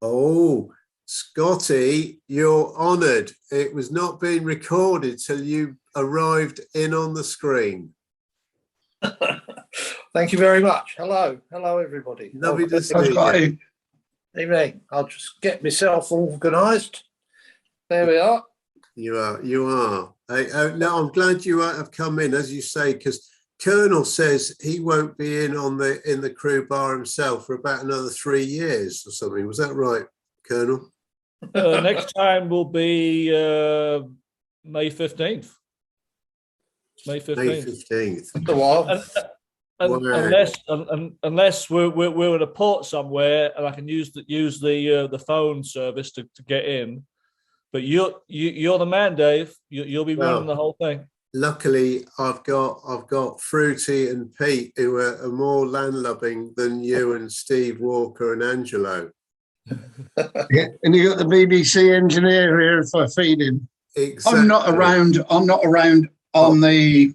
Oh, Scotty, you're honoured. It was not being recorded till you arrived in on the screen. Thank you very much. Hello, everybody. Lovely to see you. Evening. I'll just get myself organised. There we are. You are. No, I'm glad you have come in, as you say, because Colonel says he won't be in the crew bar himself for about another 3 years or something. Was that right, Colonel? Next time will be May 15th. May 15th. A while. Unless we're at a port somewhere and I can use the phone service to get in. But you're the man, Dave. You'll be running the whole thing. Luckily, I've got Fruity and Pete, who are more landlubbing than you and Steve Walker and Angelo. Yeah, and you got the BBC engineer here if I feed him. Exactly. I'm not around on the.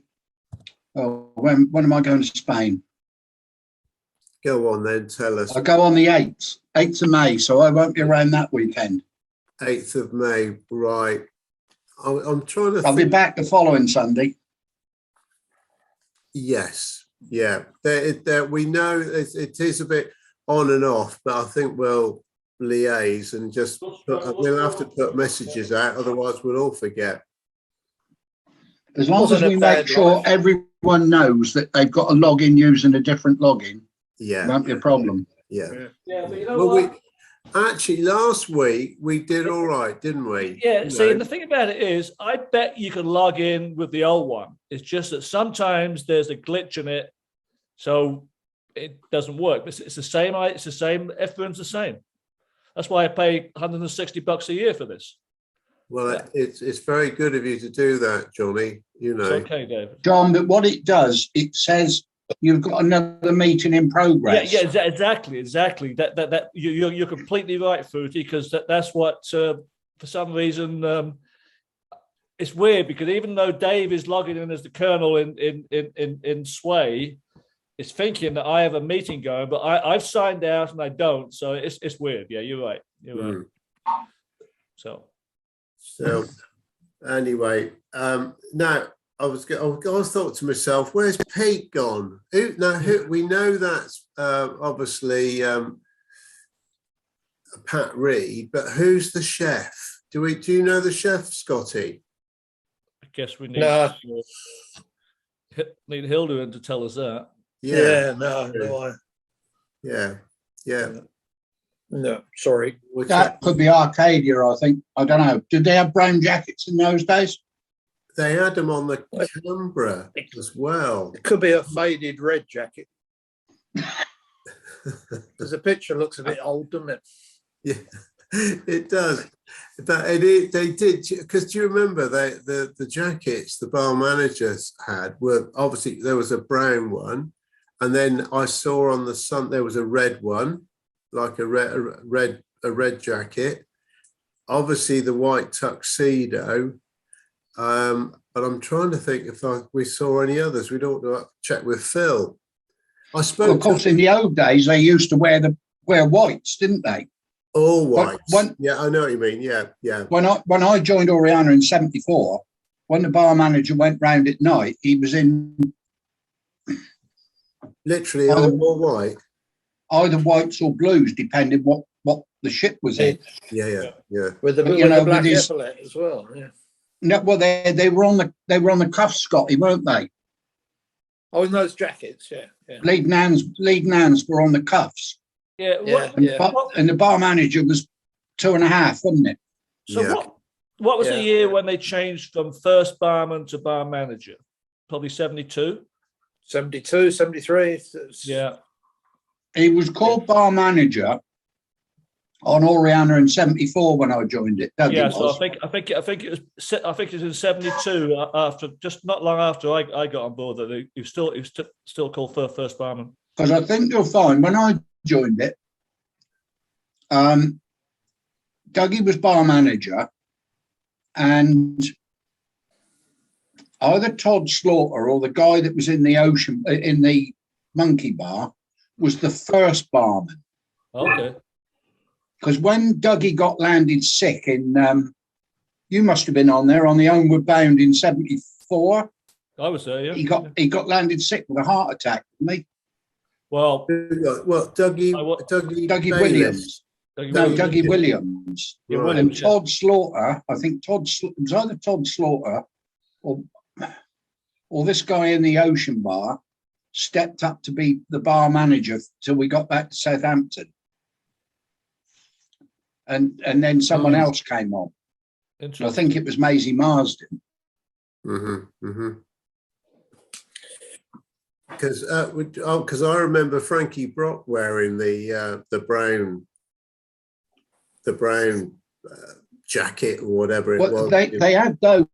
Oh, when am I going to Spain? Go on then, tell us. I go on the 8th of May, so I won't be around that weekend. 8th of May, right. I'm trying to I'll be back the following Sunday. Yes, yeah. We know it is a bit on and off, but I think we'll liaise and just we'll have to put messages out, otherwise we'll all forget. As long as we make sure everyone knows that they've got to log in using a different login, it won't be a problem. Yeah. But you know what? Actually, last week we did all right, didn't we? Yeah, and the thing about it is, I bet you can log in with the old one. It's just that sometimes there's a glitch in it, so it doesn't work. It's the same. It's the same. Everyone's the same. That's why I pay $160 a year for this. Well, it's very good of you to do that, Johnny. You know. It's okay, David. John, but what it does, it says you've got another meeting in progress. Yeah, exactly. That you're completely right, Fruity, because that's what for some reason it's weird, because even though Dave is logging in as the Colonel in Sway, it's thinking that I have a meeting going, but I've signed out and I don't, so it's weird. Yeah, you're right. Right. So anyway, now. I was thought to myself, where's Pete gone? We know that's obviously Pat Reed, but who's the chef? Do you know the chef, Scotty? I guess we need need Hilda in to tell us that. Yeah, no, sorry. That could be Arcadia, I think. I don't know. Did they have brown jackets in those days? They had them on the Canberra as well. It could be a faded red jacket. Because the picture looks a bit old, doesn't it? Yeah, it does. But they did, because do you remember the jackets the bar managers had were obviously, there was a brown one, and then I saw on the sun there was a red one, like a red jacket. Obviously the white tuxedo. But I'm trying to think if we saw any others. We don't know. Check with Phil. I spoke. Well, of course, in the old days, they used to wear whites, didn't they? All whites. Yeah, I know what you mean. Yeah. When I joined Oriana in '74, when the bar manager went round at night, he was in literally all white, either whites or blues, depending what the ship was in. Yeah. With the black epaulet as well. Yeah. No, well, they were on the cuffs, Scotty, weren't they? Oh, in those jackets, yeah. Lead nans were on the cuffs. Yeah. And the bar manager was 2.5, wasn't it? So what was the year when they changed from first barman to bar manager? Probably 72? 72, 73. Yeah. He was called bar manager on Oriana in '74 when I joined it. Yeah, so I think it was in '72 after, just not long after I got on board, that he was still called first barman. Because I think you'll find when I joined it, Dougie was bar manager, and either Todd Slaughter or the guy that was in the Monkey Bar was the first barman. Okay. Because when Dougie got landed sick in, you must have been on there on the Homeward Bound in '74. I was there, yeah. He got landed sick with a heart attack, didn't he? Well, What, Dougie Williams. No, Dougie Williams, Williams. right. And Todd Slaughter, I think it was either Todd Slaughter or this guy in the Ocean Bar stepped up to be the bar manager till we got back to Southampton. And then someone else came on. I think it was Maisie Marsden. Because I remember Frankie Brock wearing the brown jacket or whatever it was. They had those.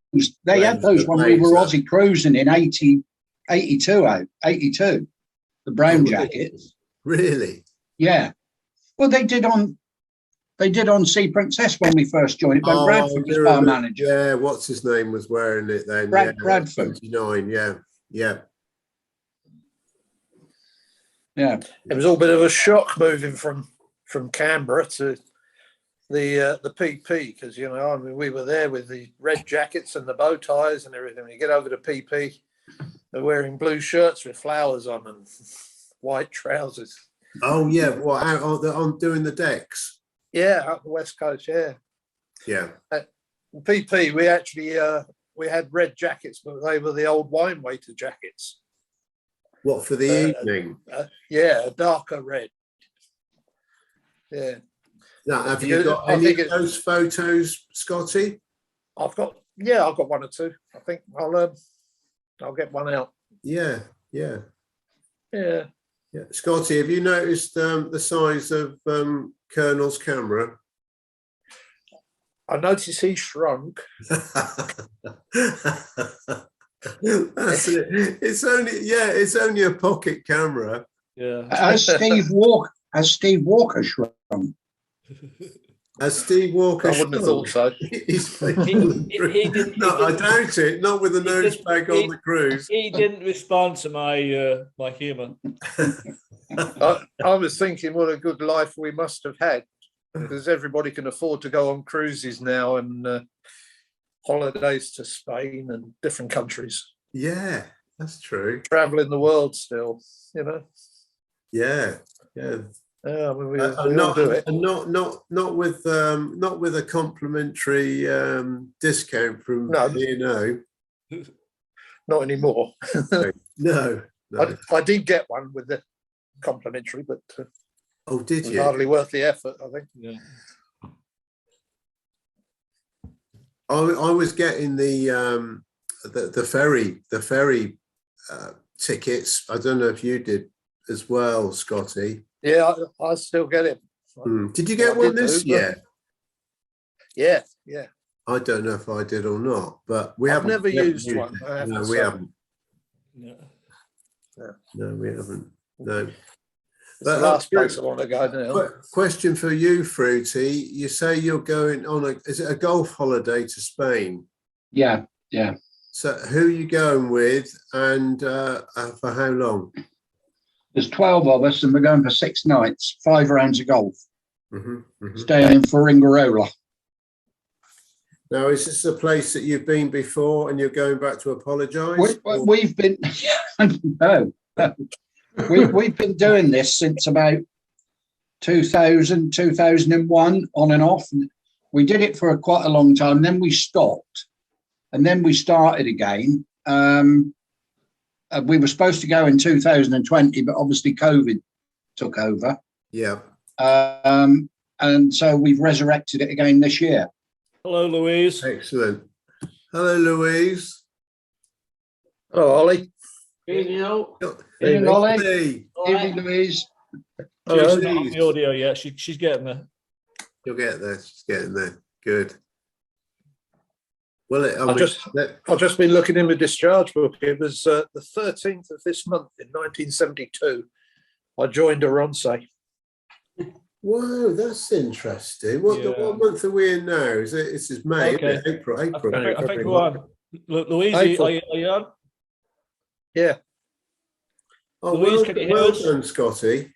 They had those when we were Aussie cruising in 82. The brown jackets. Really? Yeah. Well, they did on Sea Princess when we first joined it. But Bradford was bar manager. Yeah, what's his name was wearing it then? Bradford. 29. Yeah. It was all a bit of a shock moving from Canberra to the PP, because we were there with the red jackets and the bow ties and everything. You get over to PP, they're wearing blue shirts with flowers on and white trousers. Oh yeah, what out on doing the decks? Yeah, up the West Coast. Yeah. PP, we actually we had red jackets, but they were the old wine waiter jackets. What, for the evening? Yeah, a darker red. Yeah. Now, have you got any of those photos, Scotty? I've got one or two. I think I'll get one out. Yeah. Scotty, have you noticed the size of Colonel's camera? I noticed he shrunk. That's it. It's only a pocket camera. Yeah. Has Steve Walker shrunk? As Steve Walker, I wouldn't have thought so. No, I doubt it. Not with the nose bag on the cruise. He didn't respond to my humour. I was thinking, what a good life we must have had, because everybody can afford to go on cruises now and holidays to Spain and different countries. Yeah, that's true. Traveling the world still, Yeah. We all do it. Not with a complimentary discount from no. Not anymore. No. I did get one with the complimentary, but did you? Hardly worth the effort, I think. Yeah. I was getting the ferry tickets. I don't know if you did as well, Scotty. Yeah, I still get it. Did you get one this year? Yeah. I don't know if I did or not, but I've never used one. No, we haven't. No, we haven't. No. It's the last place I want to go now. Question for you, Fruity. You say you're going on is it a golf holiday to Spain? Yeah. So who are you going with, and for how long? There's 12 of us, and we're going for 6 nights, 5 rounds of golf. Staying in Fuengirola. Now, is this a place that you've been before, and you're going back to apologise? We've been no. We've been doing this since about 2000, 2001, on and off. We did it for quite a long time. Then we stopped, and then we started again. We were supposed to go in 2020, but obviously COVID took over. Yeah. And so we've resurrected it again this year. Hello, Louise. Excellent. Hello, Louise. Hello, Ollie. Evening, Ollie. Evening, Louise. Hello. The audio, yeah. She's getting there. You'll get there. She's getting there. Good. Well, I've just been looking in the discharge book. It was the 13th of this month in 1972. I joined Aronsay. Wow, that's interesting. What month are we in now? This is May, okay. April. I think we're on. Louise, are you on? Yeah. Oh, Louise, can you hear well us? done, Scotty.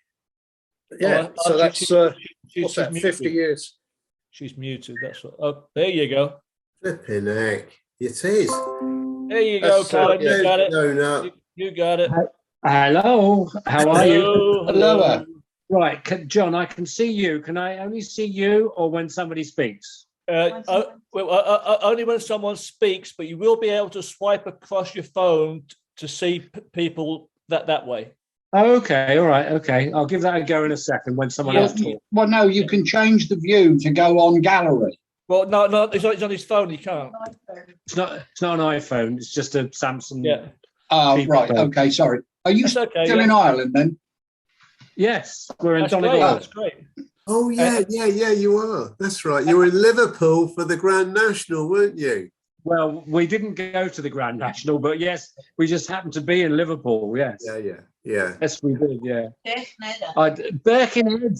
Yeah, Oh, so that's what's that? muted. 50 years. She's muted. That's what. Oh, there you go. Flipping heck. It is. There you go, That's, Colin. You There's got it. donut. You got it. Hello, how are you? Hello, Hello. hello. Right, John, I can see you. Can I only see you or when somebody speaks? Only when someone speaks, but you will be able to swipe across your phone to see people that way. Okay, all right, okay. I'll give that a go in a second when someone Yeah. else talks. Well, no, you can change the view to go on gallery. Well, no, it's on his phone. He can't. It's not an iPhone, it's just a Samsung. Yeah, Oh, Cheap right. phone. Okay, sorry. Are you that's okay. still Yeah. in Ireland then? Yes, we're in That's great. Donegal. That's great. Oh, yeah, you are. That's right. You were in Liverpool for the Grand National, weren't you? Well, we didn't go to the Grand National, but yes, we just happened to be in Liverpool. Yes, Yeah. yes, we did. Yeah, Birkenhead.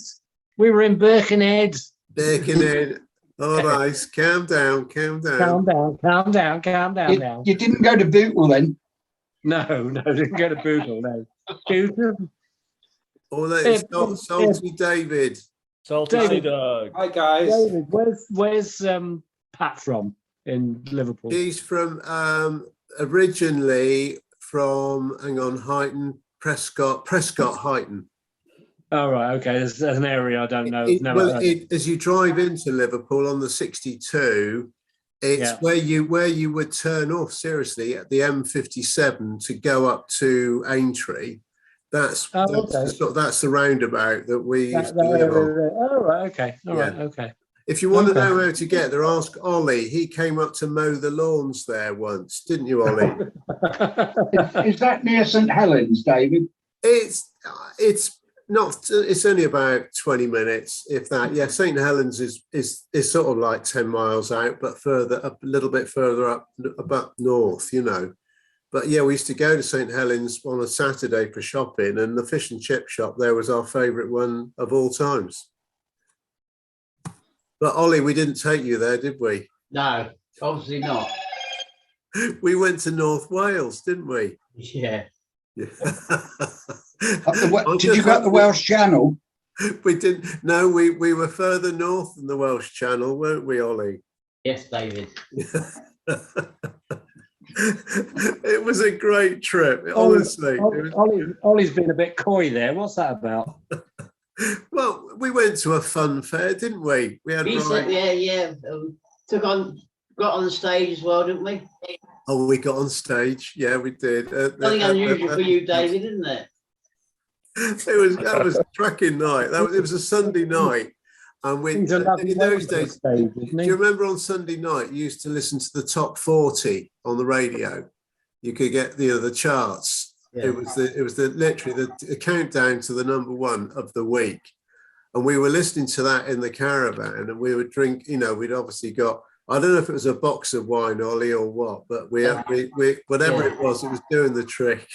We were in Birkenhead. Birkenhead. All right, calm down. Calm down now. You didn't go to Bootle then? No, didn't go to Bootle. No, Bootle. Oh, that's Salty David. Salty David. Sea Dog. Hi guys. David, where's Pat from in Liverpool? He's from originally from Huyton, Prescott Huyton. Oh, right, okay. There's an area I don't know. As you drive into Liverpool on the 62, it's Yeah. where you would turn off seriously at the M57 to go up to Aintree. That's the roundabout that we used to live on. Oh, right, okay. All right, Yeah. okay. If you want to Okay. know how to get there, ask Ollie. He came up to mow the lawns there once, didn't you, Ollie? Is that near St Helens, David? It's not. It's only about 20 minutes, if that. Yeah, St Helens is sort of like 10 miles out, but further up, a little bit further up north, you know. But yeah, we used to go to St Helens on a Saturday for shopping, and the fish and chip shop there was our favourite one of all times. But Ollie, we didn't take you there, did we? No, obviously not. We went to North Wales, didn't we? Yeah. Yeah. Did you go up the Welsh Channel? We didn't. No, we were further north than the Welsh Channel, weren't we, Ollie? Yes, David. It was a great trip, honestly. Ollie's been a bit coy there. What's that about? Well, we went to a fun fair, didn't we? We had We said, yeah. Got on the stage as well, didn't we? Oh, we got on stage. Yeah, we did. Something unusual for you, David, isn't it? That was a cracking night. It was a Sunday night, and He's a lovely in those bloke on days. stage, Do isn't he? you remember on Sunday night you used to listen to the top 40 on the radio? You could get the charts. Yeah. It was literally the countdown to the number one of the week, and we were listening to that in the caravan, and we would drink. You know, we'd obviously got. I don't know if it was a box of wine, Ollie, or what, but we whatever it was doing the trick,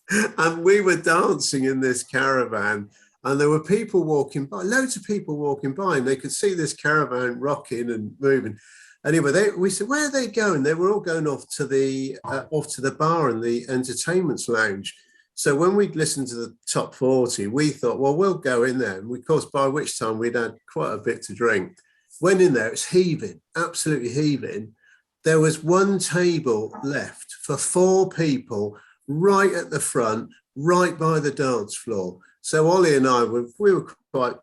and we were dancing in this caravan. And there were people walking by, loads of people walking by, and they could see this caravan rocking and moving. Anyway, we said, where are they going? They were all going off to the bar and the entertainment lounge. So when we listened to the top 40, we thought, well, we'll go in there. And of course, by which time we'd had quite a bit to drink. Went in there, it's heaving, absolutely heaving. There was one table left for 4 people right at the front, right by the dance floor. So Ollie and I were quite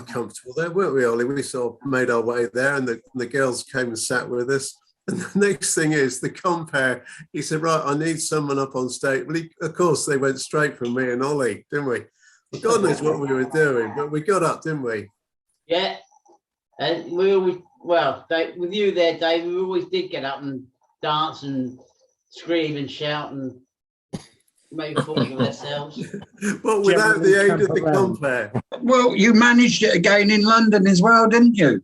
comfortable there, weren't we, Ollie? We sort of made our way there, and the girls came and sat with us. And the next thing is the compere. He said, "Right, I need someone up on stage." Well, of course, they went straight from me and Ollie, didn't we? God knows what we were doing, but we got up, didn't we? Yeah. And we always, with you there, Dave, we always did get up and dance and scream and shout and make a fool of ourselves. But without the aid of the compere. Well, you managed it again in London as well, didn't you?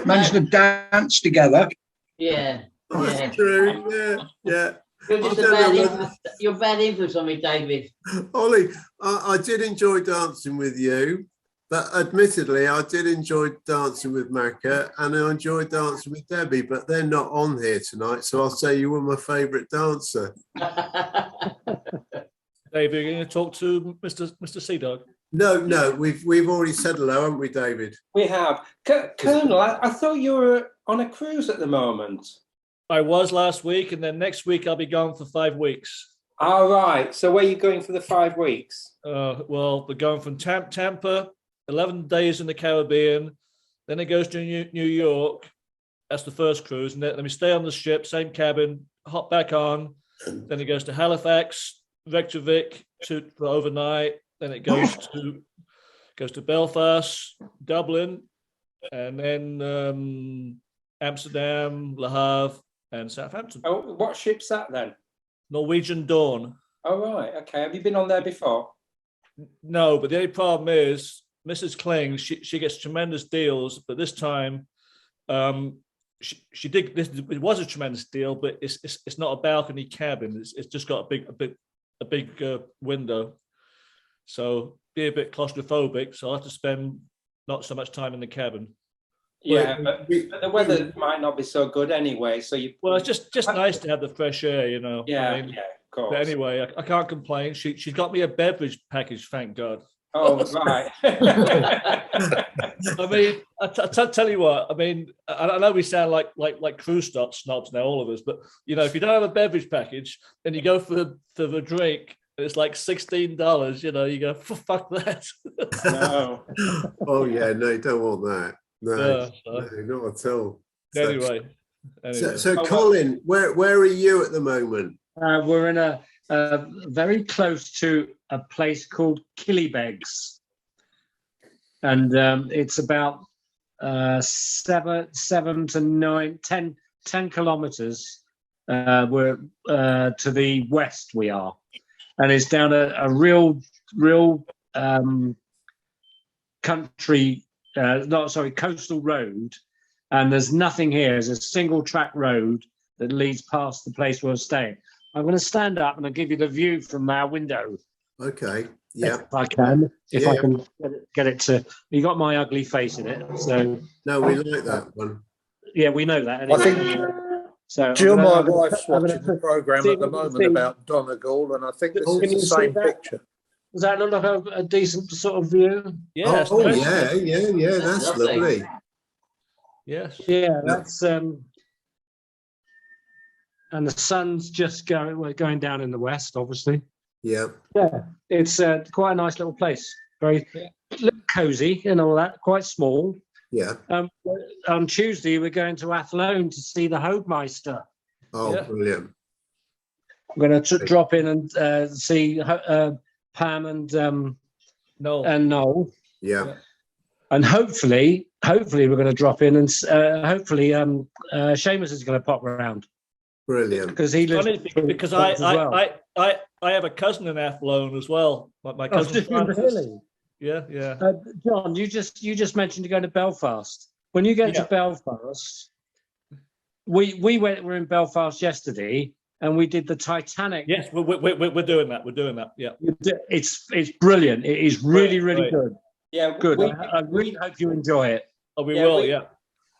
Managed to dance together. Yeah. Oh, Yeah. that's true. Yeah. You're just you're bad influence on me, David. Ollie, I did enjoy dancing with you, but admittedly, I did enjoy dancing with Macca, and I enjoyed dancing with Debbie, but they're not on here tonight, so I'll say you were my favourite dancer. Dave, are you going to talk to Mr. Sea Dog? No, we've already said hello, haven't we, David? We have. Colonel, I thought you were on a cruise at the moment. I was last week, and then next week I'll be gone for 5 weeks. All right. So where are you going for the 5 weeks? Well, we're going from Tampa, 11 days in the Caribbean. Then it goes to New York. That's the first cruise. And then we stay on the ship, same cabin, hop back on. Then it goes to Halifax, Reykjavik for overnight. Then it goes to Belfast, Dublin, and then Amsterdam, Le Havre, and Southampton. Oh, what ship's that then? Norwegian Dawn. Oh, right. Okay. Have you been on there before? No, but the only problem is Mrs. Kling, she gets tremendous deals, but this time she did this. It was a tremendous deal, but it's not a balcony cabin. It's just got a big window, so be a bit claustrophobic. So I have to spend not so much time in the cabin. Yeah, but the weather might not be so good anyway. So you. Well, it's just nice to have the fresh air, you know. Yeah, I mean, yeah, of course. But anyway, I can't complain. She's got me a beverage package, thank God. Oh, right. I mean, I tell you what. I mean, I know we sound like cruise snobs now, all of us. But you know, if you don't have a beverage package and you go for the drink, it's like $16. You know, you go fuck that. No. Oh yeah, no, you don't want that. No, Yeah, no, not at all. So- Anyway. So Colin, where are you at the moment? We're in a very close to a place called Killybegs, and it's about 7 to 10 kilometers. We're to the west. We are, and it's down a real country. Coastal road, and there's nothing here. There's a single track road that leads past the place we're staying. I'm going to stand up and I'll give you the view from our window. Okay, yeah. If I can. If I Yeah. can get it to. You got my ugly face in it, so No, we like that one. yeah, we know that. I think anyway. So Jill, my I'm gonna- wife's I'm gonna watching the put- programme see at the if you can moment see- about Donegal, and I think this Can is you the see same that? picture. Does that look like a decent sort of view? Yes. Oh nice. yeah, that's Lovely. lovely. Yes. Yeah, that's and the sun's just going down in the west, obviously. Yeah, Yeah, it's quite a nice little place. Very little cozy and all that. Quite small. yeah. On Tuesday, we're going to Athlone to see the Hoagmeister. Oh, Yeah. brilliant. We're going to drop in and see Pam and Noel, Yeah, and hopefully we're going to drop in and hopefully Seamus is going to pop around brilliant. because he lives Funny because as well. I have a cousin in Athlone as well. My Oh, cousin do you Francis. really? Yeah. John, you just mentioned you're going to Belfast. When you get to Belfast, we're in Belfast yesterday, and we did the Titanic. Yes, we're doing that. We're doing that. Yeah. It's brilliant. It is really Right. good. Yeah, Good. We, I really hope you enjoy it. Oh, we Yeah, will. we- Yeah.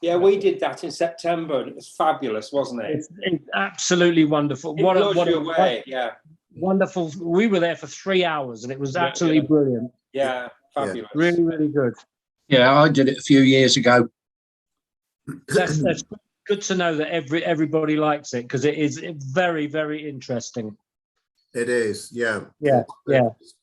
yeah, we did that in September, and it was fabulous, wasn't it? It's absolutely wonderful. It What blows you a away. Yeah, wonderful! We were there for 3 hours, and it was Yeah, absolutely yeah. brilliant. yeah, fabulous. Really good. Yeah, I did it a few years ago. That's good to know that everybody likes it because it is very interesting. It is. Yeah, Yeah.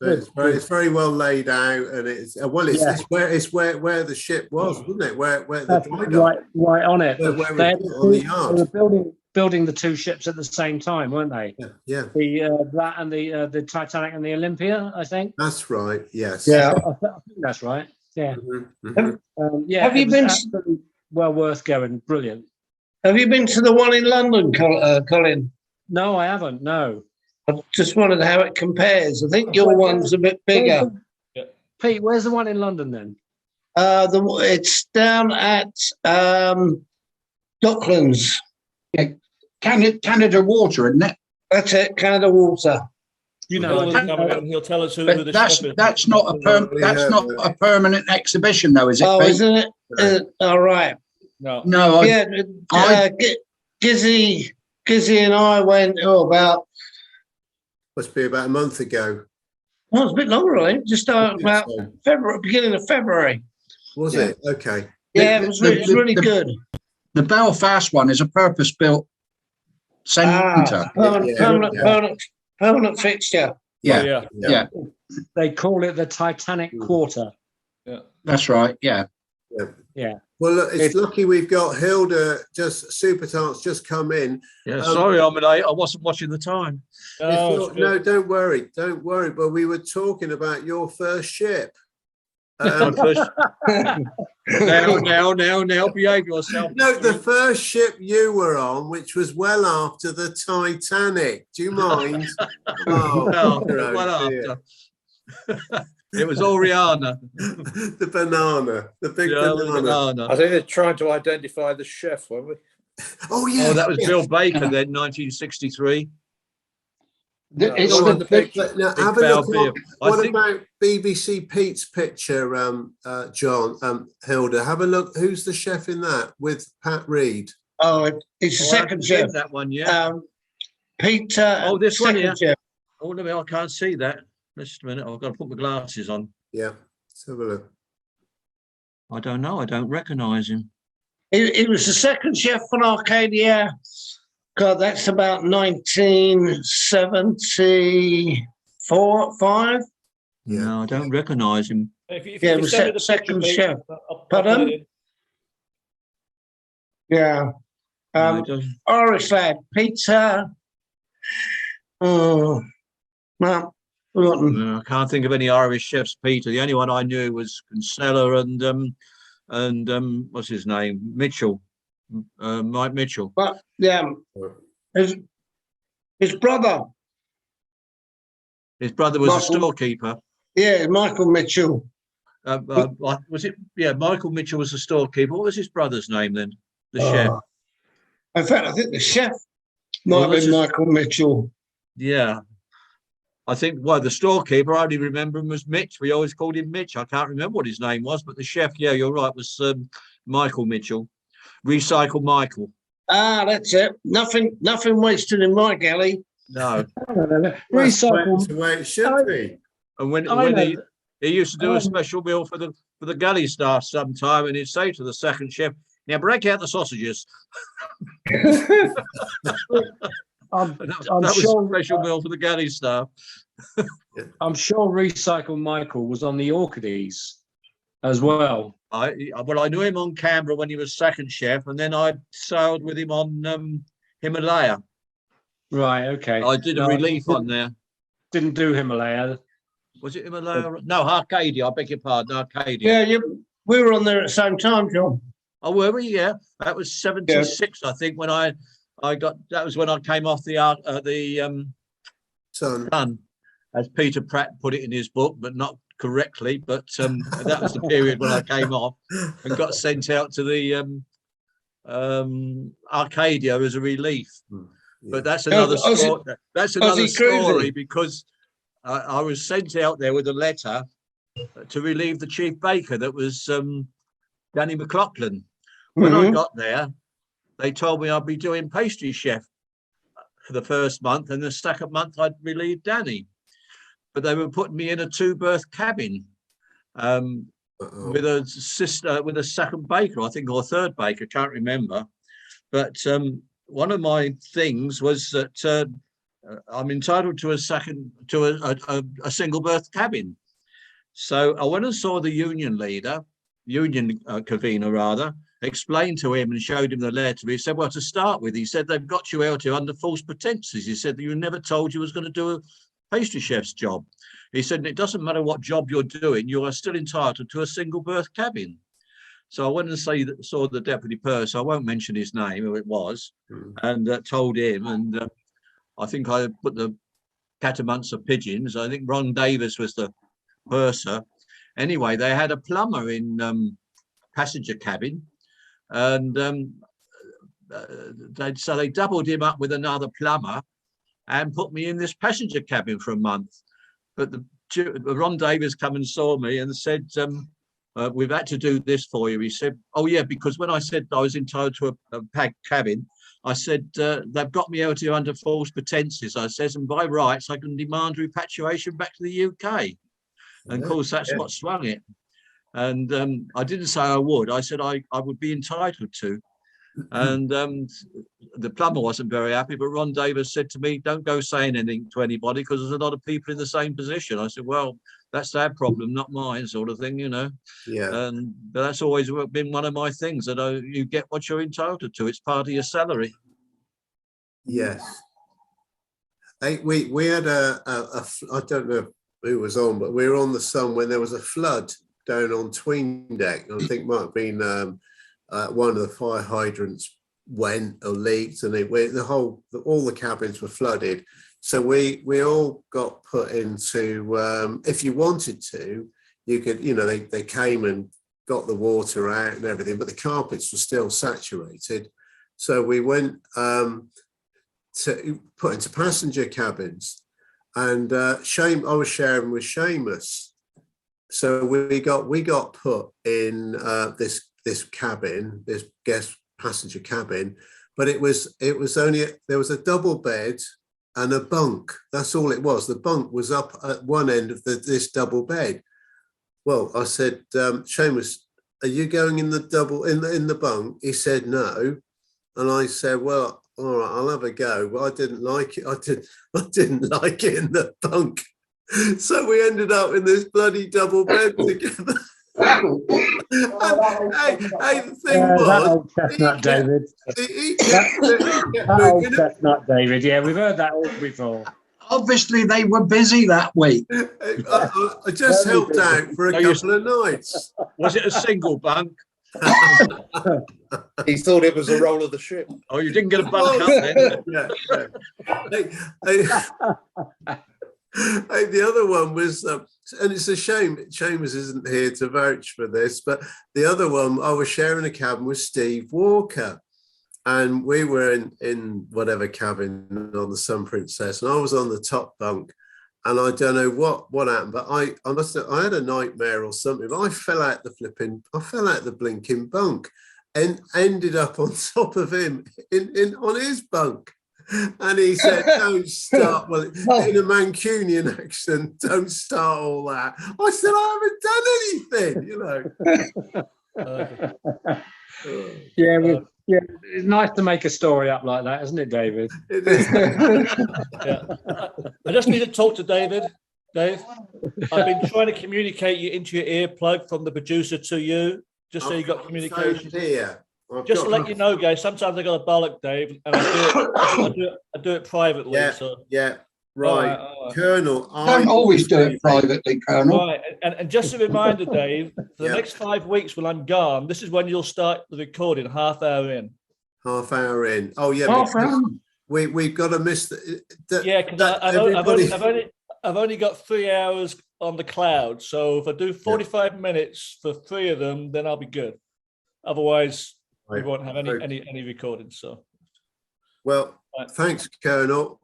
It's very well laid out, and it's Yeah. it's where the ship was, wasn't it? Where the That's dry dock. right on it. Where we They, put on the they yard. were building the two ships at the same time, weren't they? Yeah, That and the Titanic and the Olympia, I think. that's right. Yes. I think that's right. Yeah. Mhm, mhm. Have you it was been- absolutely well worth going? Brilliant. Have you been to the one in London, Colin? No, I haven't. No. I just wondered how it compares. I think your one's a bit bigger. Pete, where's the one in London then? It's down at Docklands. Canada Water, isn't it? That's it, Canada Water. You He'll know, come in, he'll tell us who But the that's chef is. that's not a permanent exhibition, though, is it? Oh, Pete? isn't it? All right. No. No, Yeah, I- Gizzy and I went about Must be about a month ago. Oh, it's a bit longer, I think. Just I think about so. February, beginning of February. Was Yeah. it? Okay. Yeah, it was really good. The Belfast one is a purpose-built centre. Permanent fixture. Yeah, Oh, yeah, They call it the Titanic Quarter. that's right. Yeah. Yeah. Well, look, it's It's- lucky we've got Hilda, Super Tarts just come in. Yeah, Um, sorry, I'm late. I wasn't watching the time. Oh, it's No, good. don't worry. But we were talking about your first ship. My first- now, behave yourself. No, the first ship you were on, which was well after the Titanic. Do you mind? Oh, Well, dear, well oh, dear. after. It was Oriana. The banana, the big Yeah, the banana. banana. I think they're trying to identify the chef, weren't we? Oh, yeah. Oh, that was yeah. Bill Baker then, 1963. It's Oh, the, and the big, Now, big have a foul look. beer. I What think about BBC Pete's picture, John, Hilda? Have a look. Who's the chef in that with Pat Reed? It's the I second haven't seen chef. that one yet. Peter. Oh, this one, second yeah. chef. Oh, let me, I can't see that. Just a minute, I've got to put my glasses on. Yeah, let's have a look. I don't know, I don't recognise him. He was the second chef on Arcadia. God, that's about 1974, 5. Yeah. No, I don't recognise him. If you Yeah, it can was send me the second picture, chef. Pete, I'll put Pardon? it in. Yeah. No, it doesn't. Irish lad, Peter. Oh, well, forgotten. No, I can't think of any Irish chefs, Peter. The only one I knew was Kinsella and what's his name? Mitchell. Mike Mitchell. But yeah, his brother, His brother was a Michael. storekeeper. yeah, Michael Mitchell. Was it? Yeah, Michael Mitchell was the storekeeper. What was his brother's name then? The chef. In fact, I think the chef might Well, have this been is- Michael Mitchell. Yeah. I think, well, the storekeeper, I only remember him as Mitch. We always called him Mitch. I can't remember what his name was, but the chef, yeah, you're right, was Michael Mitchell. Recycle Michael. Ah, that's it. Nothing wasted in my galley. No. Recycle. That's the way it should be. And when I know. he used to do a special meal for the galley staff sometime, and he'd say to the second chef, "Now break out the sausages." I'm That was sure- a special meal for the galley staff. I'm sure Recycle Michael was on the Orchids as well. I knew him on Canberra when he was second chef, and then I sailed with him on Himalaya. Right, okay. I did a No, relief on there. Didn't do Himalaya. Was it Himalaya? No, Arcadia. I beg your pardon, Arcadia. Yeah, we were on there at the same time, John. Oh, were we? Yeah, that was 76, I think. When I got, that was when I came off the Son. Sun, as Peter Pratt put it in his book, but not correctly. But that was the period when I came off and got sent out to the Arcadia as a relief. But that's another story. That's another Aussie cruising. story because I was sent out there with a letter to relieve the chief baker. That was Danny McLaughlin. When I got there, they told me I'd be doing pastry chef for the first month, and the second month I'd relieve Danny. But they were putting me in a 2-berth cabin with a sister, with a second baker, I think, or third baker, can't remember. But one of my things was that I'm entitled to a single berth cabin. So I went and saw the union convener rather, explained to him and showed him the letter. He said, well, to start with, he said, they've got you out here under false pretenses. He said, you never told you was going to do a pastry chef's job. He said, it doesn't matter what job you're doing, you are still entitled to a single berth cabin. So I went and saw the deputy purser. I won't mention his name, who it was, and told him. And I think I put the cat amongst the pigeons. I think Ron Davis was the purser. Anyway, they had a plumber in passenger cabin, and so they doubled him up with another plumber and put me in this passenger cabin for a month. But Ron Davis come and saw me and said, we've had to do this for you. He said, oh yeah, because when I said I was entitled to a packed cabin, I said, they've got me out here under false pretenses. I says, and by rights, I can demand repatriation back to the UK. And of course, that's what swung it. And I didn't say I would. I said I would be entitled to. And the plumber wasn't very happy, but Ron Davis said to me, don't go saying anything to anybody because there's a lot of people in the same position. I said, well, that's their problem, not mine, sort of thing, you know. Yeah. And that's always been one of my things, that you get what you're entitled to. It's part of your salary. Yes. We had I don't know who was on, but we were on the Sun when there was a flood down on Tween Deck. I think it might have been one of the fire hydrants went or leaked, and all the cabins were flooded. So we all got put into, if you wanted to, you could, you know, they came and got the water out and everything, but the carpets were still saturated. So we went to put into passenger cabins, and I was sharing with Seamus. So we got put in this cabin, this guest passenger cabin, but it was only, there was a double bed and a bunk. That's all it was. The bunk was up at one end of this double bed. Well, I said, Seamus, are you going in the double in the bunk? He said no, and I said, well, all right, I'll have a go. But I didn't like it. I didn't like it in the bunk. So we ended up in this bloody double bed together. The thing was, that old chestnut, David. That old chestnut, David. Yeah, we've heard that all before. Obviously, they were busy that week. I just helped out for a couple of nights. Was it a single bunk? He thought it was a roll of the ship. Oh, you didn't get a bunk up then? Yeah. The other one was, and it's a shame Seamus isn't here to vouch for this, but the other one, I was sharing a cabin with Steve Walker, and we were in whatever cabin on the Sun Princess, and I was on the top bunk, and I don't know what happened, but I had a nightmare or something, but I fell out the blinking bunk and ended up on top of him on his bunk. And he said, don't start, well, in a Mancunian accent, don't start all that. I said, I haven't done anything, you know. Yeah, it's nice to make a story up like that, isn't it, David? It is. Yeah. I just need to talk to David. Dave, I've been trying to communicate you into your earplug from the producer to you, just so you got communication. Here. Just to let you know, guys, sometimes I got a bollock, Dave, and I do it privately. Yeah, so. yeah, right. All right. Colonel. Don't always do it privately, Colonel. Right, and just a reminder, Dave, for the next 5 weeks when I'm gone, this is when you'll start the recording, half hour in. Half hour in. Oh, yeah. Half hour? We've got to miss the Yeah, because I've only got 3 hours on the cloud. So if I do 45 minutes for 3 of them, then I'll be good. Otherwise, we won't have any recordings. So, well, thanks, Colonel.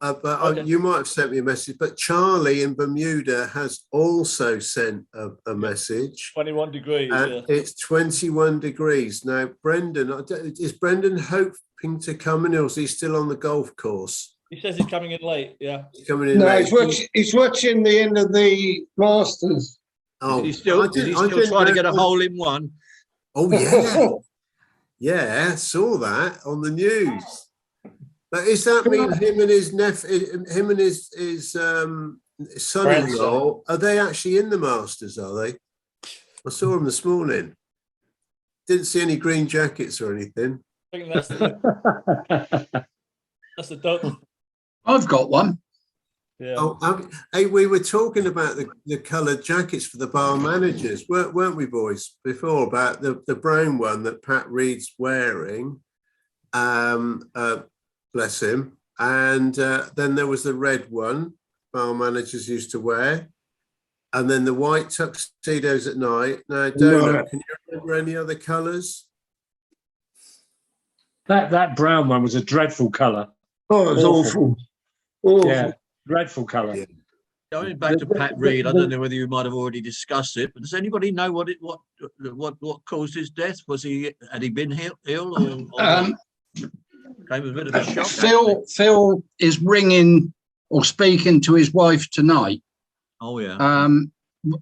You might have sent me a message, but Charlie in Bermuda has also sent a message. 21 degrees. And it's 21 degrees now. Brendan, is Brendan hoping to come in, or is he still on the golf course? He says he's coming in late. Yeah, he's coming in. No, late. he's watching the end of the Masters. Oh, is he still trying to get a hole in one? Oh yeah. Yeah, saw that on the news. But does that mean him and his him and his son-in-law, are they actually in the Masters, are they? I saw them this morning. Didn't see any green jackets or anything. I think that's the dope. I've got one. Yeah. Oh, hey, we were talking about the coloured jackets for the bar managers, weren't we, boys, before, about the brown one that Pat Reed's wearing, bless him, and then there was the red one bar managers used to wear, and then the white tuxedos at night. Now, Donut, can you remember any other colours? That brown one was a dreadful colour. Oh, it was awful. Yeah, dreadful colour. Yeah. Going back to Pat Reed, I don't know whether you might have already discussed it, but does anybody know what caused his death? Had he been ill or Came as a bit of a shock. Phil is ringing or speaking to his wife tonight. Oh, yeah.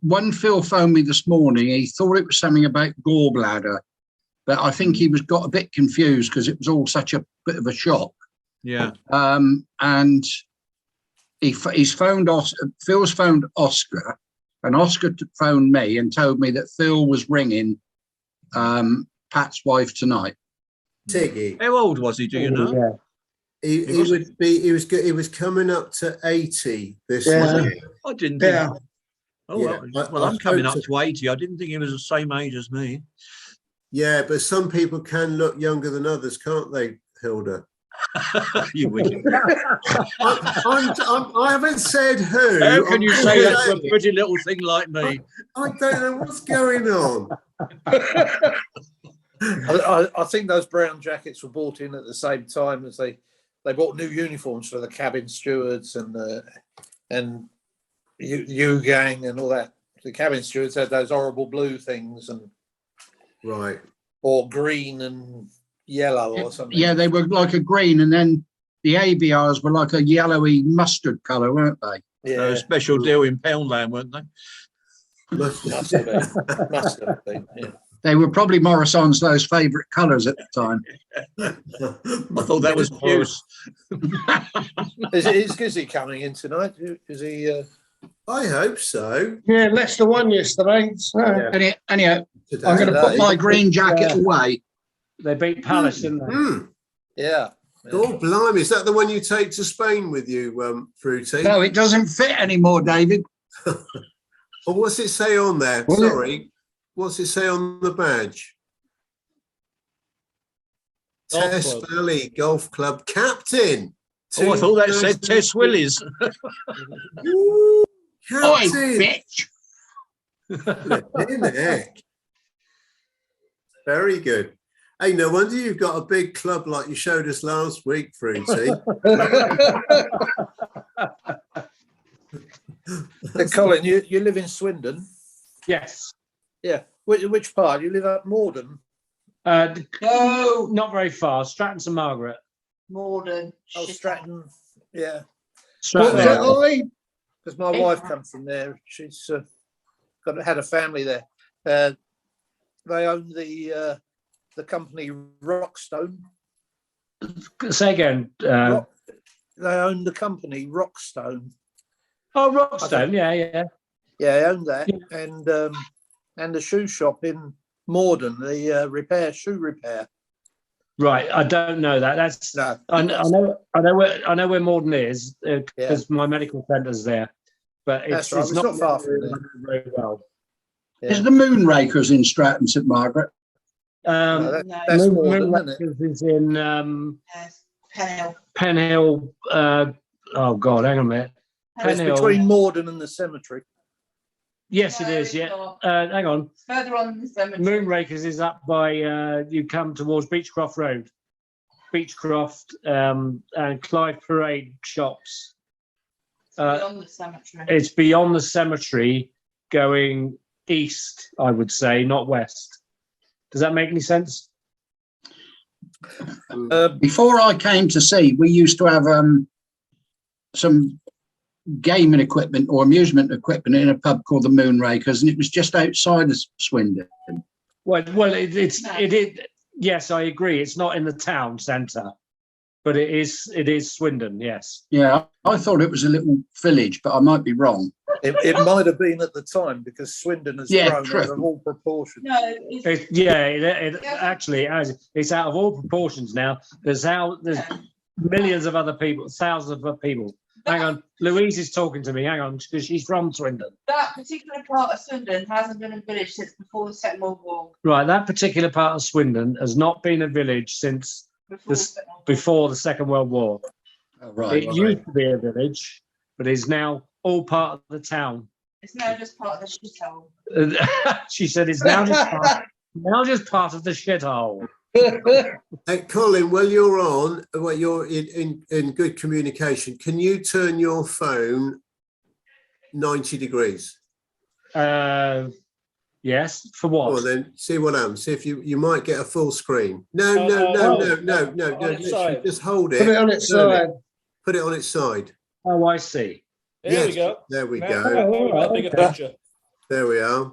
When Phil phoned me this morning, he thought it was something about gallbladder, but I think he got a bit confused because it was all such a bit of a shock. Yeah. And Phil's phoned Oscar, and Oscar phoned me and told me that Phil was ringing Pat's wife tonight. Tiggy. How old was he? Do you know? Yeah. He was coming up to 80 this year. I didn't think. Yeah. Oh, Yeah, well, I'm I coming spoke up to 80. I didn't think he was the same age as me. Yeah, but some people can look younger than others, can't they, Hilda? You wicked. I haven't said who. How can you I'm say that saying to a pretty little thing like me? I don't know what's going on. I think those brown jackets were bought in at the same time as they bought new uniforms for the cabin stewards and U gang and all that. The cabin stewards had those horrible blue things Right. or green and yellow or something. Yeah, they were like a green, and then the ABRs were like a yellowy mustard colour, weren't they? Yeah, A special deal in Poundland, weren't they? must have been. Must have been. Yeah. They were probably Morris Onslow's favourite colours at the time. I thought that was Puce. Is Gizzy coming in tonight? Is he? I hope so. Yeah, Leicester won yesterday. So. Yeah. Anyhow, Today. I'm going to put my green jacket away. They beat Palace, didn't they? Yeah. God blimey, is that the one you take to Spain with you, Fruity? No, it doesn't fit anymore, David. Or what's it say on there? Will it? Sorry. What's it say on the badge? Golf Tess Club. Valley Golf Club captain. Oh, I thought that said Tess Willis. Woo, Oi, captain. bitch! In the heck. Very good. Hey, no wonder you've got a big club like you showed us last week, Fruity. Colin, you live in Swindon. Yes. Yeah. Which part? You live up Morden? No, not very far. Stratton St Margaret. Morden. Oh, Stratton. Yeah. Stratton. What's that, Ollie? Because my wife comes from there. She's had a family there. They own the company Rockstone. Say again. They own the company Rockstone. Oh, Rockstone. Yeah. Yeah, they own that, and the shoe shop in Morden, the shoe repair. Right. I don't know that. That's No, I know where Morden is because my medical centre's there. But That's it's, right, it's it's not not far from there. very well. Yeah. Is the Moonrakers in Stratton St Margaret? No, that's Morden, isn't it? Is in Penhill. Penhill. Oh God, hang on a minute. It's Penhill. between Morden and the cemetery. Yes, it No, is. it's Yeah. not. Hang on. Further on the cemetery. Moonrakers is up by you come towards Beechcroft Road, Beechcroft and Clive Parade shops. Beyond the cemetery. It's beyond the cemetery, going east, I would say, not west. Does that make any sense? Before I came to sea, we used to have some gaming equipment or amusement equipment in a pub called the Moonrakers, and it was just outside of Swindon. Well, yes, I agree. It's not in the town centre, but it is Swindon. Yes. Yeah, I thought it was a little village, but I might be wrong. It might have been at the time because Swindon has Yeah, grown true. out of all proportion. No, it's, It actually has. It's out of all proportions now. There's millions of other people, thousands of other people. Hang on, Louise is talking to me. Hang on, because she's from Swindon. that particular part of Swindon hasn't been a village since before the Second World War. Right, that particular part of Swindon has not been a village since before the Second World War. Oh, right. It used to be a village, but is now all part of the town. It's now just part of the shithole. She said it's now just part of the shithole. Hey, Colin, while you're on, while you're in good communication, can you turn your phone 90 degrees? Yes, for Well, what? then see what happens. See if you might get a full screen. No, No, no, no, no, no. no, no, no, On no. its Literally side. just hold Put it it. on its turn it, side. Put it on its side. Oh, I see. There we Yes, go. there we Now- go. now we've got a Oh, bigger okay. picture. There we are.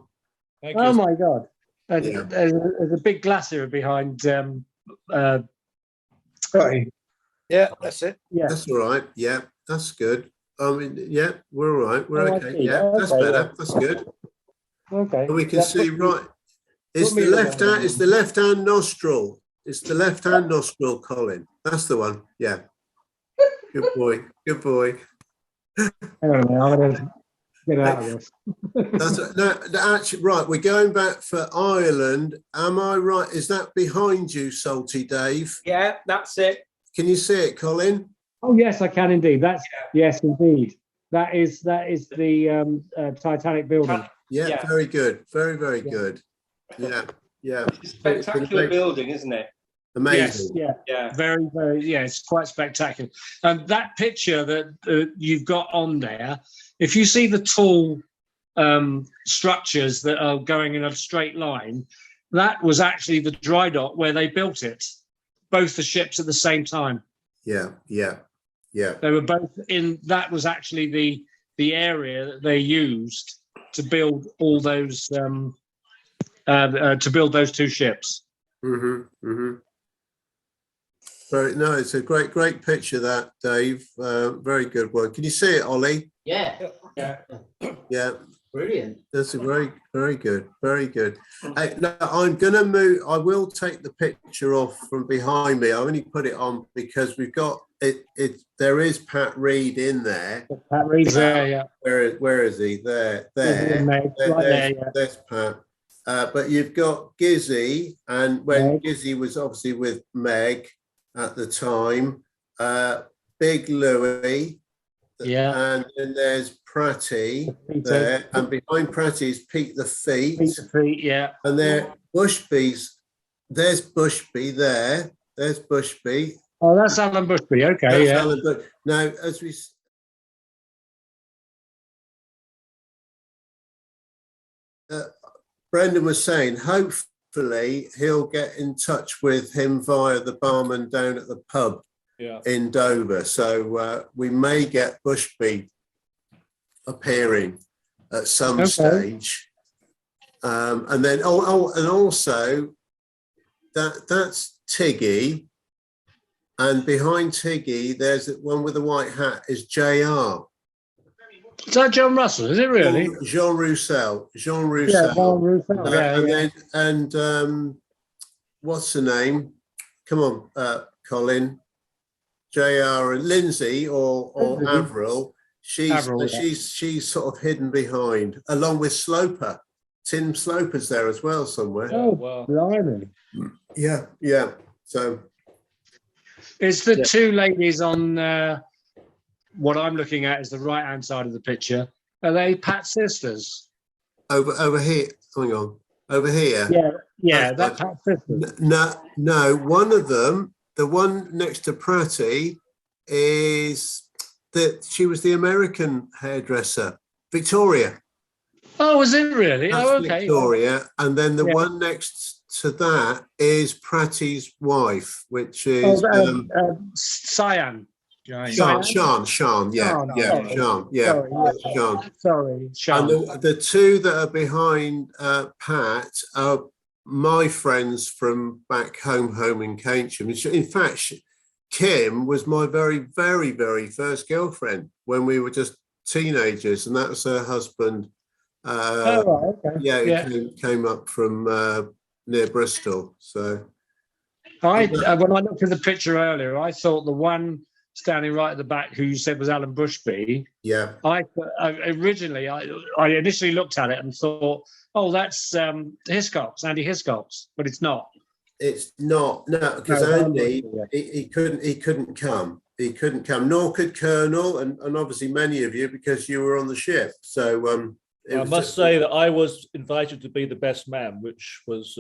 Thank Oh you. my God. And Yeah. there's a big glacier behind. Right. Yeah, that's it. Yeah. That's all right. Yeah, that's good. I mean, yeah, we're all right. We're Oh, I okay. see. Yeah, that's Okay, better. yeah. That's good. Okay. And we can Yeah, see put me- right. It's me the in the left one. hand. It's the left hand nostril. It's the left hand nostril, Colin. That's the one. Yeah. Good boy. Good boy. Hang on a minute, I'm gonna get out of this. That's no, actually right. We're going back for Ireland. Am I right? Is that behind you, Salty Dave? Yeah, that's it. Can you see it, Colin? Oh yes, I can indeed. That's yes, indeed. That is the Titanic building. Yeah, Yeah. very good. Very, very Yeah. good. Yeah, yeah. Spectacular building, isn't it? Amazing. Yes, yeah, Yeah. very, very. Yeah, it's quite spectacular. And that picture that you've got on there, if you see the tall structures that are going in a straight line, that was actually the dry dock where they built it. Both the ships at the same time. Yeah, yeah, yeah. They were both in. That was actually the area that they used to build all those to build those two ships. Mm-hmm. Mm-hmm. Very no, it's a great picture that, Dave. Very good one. Can you see it, Ollie? Yeah, Yeah. Yeah, brilliant. that's a very good, very good. Hey, no, I'm gonna move. I will take the picture off from behind me. I only put it on because we've got it. There is Pat Reed in there. Pat Reed's there, yeah. Where is he? There. Right there, yeah. There's Pat. But you've got Gizzy, and when Meg. Gizzy was obviously with Meg at the time, Big Louie, Yeah. and then there's Pratty there, and behind Pratty is Pete the Feet, Feet, yeah. and there Bushby's. There's Bushby there. There's Bushby. Oh, that's Alan Bushby. Okay, That's yeah. Alan Bush. Now, as we Brendan was saying, hopefully he'll get in touch with him via the barman down at the pub in Dover. So we may get Bushby appearing at some stage. And then, and also that's Tiggy. And behind Tiggy, there's one with the white hat is JR. Is that John Russell? Is it really? Jean Roussel. Jean Yeah, Roussel. John Russell. And then, what's the name? Come on, Colin. JR and Lindsay or Avril. She's sort of hidden behind, along with Sloper. Tim Sloper's there as well somewhere. Oh, wow. Blimey. Yeah, yeah. So it's the two ladies on what I'm looking at is the right hand side of the picture. Are they Pat's sisters? over here. Hang on. Over here. Yeah, that's Pat's sisters. No. One of them, the one next to Pratty, is that she was the American hairdresser, Victoria. Oh, was it really? That's Oh, okay. Victoria, and then the one next to that is Pratty's wife, which is Cyan. Sean. Sean. Sorry. And the two that are behind Pat are my friends from back home in Keynsham. In fact, Kim was my very, very, very first girlfriend when we were just teenagers, and that was her husband. He came up from near Bristol. So, when I looked at the picture earlier, I thought the one standing right at the back, who you said was Alan Bushby. Yeah. I initially looked at it and thought, oh, that's Hiscox, Andy Hiscox, but it's not. It's not, no, because Andy, he couldn't come. He couldn't come, nor could Colonel, and obviously many of you, because you were on the ship. So I must say that I was invited to be the best man, which was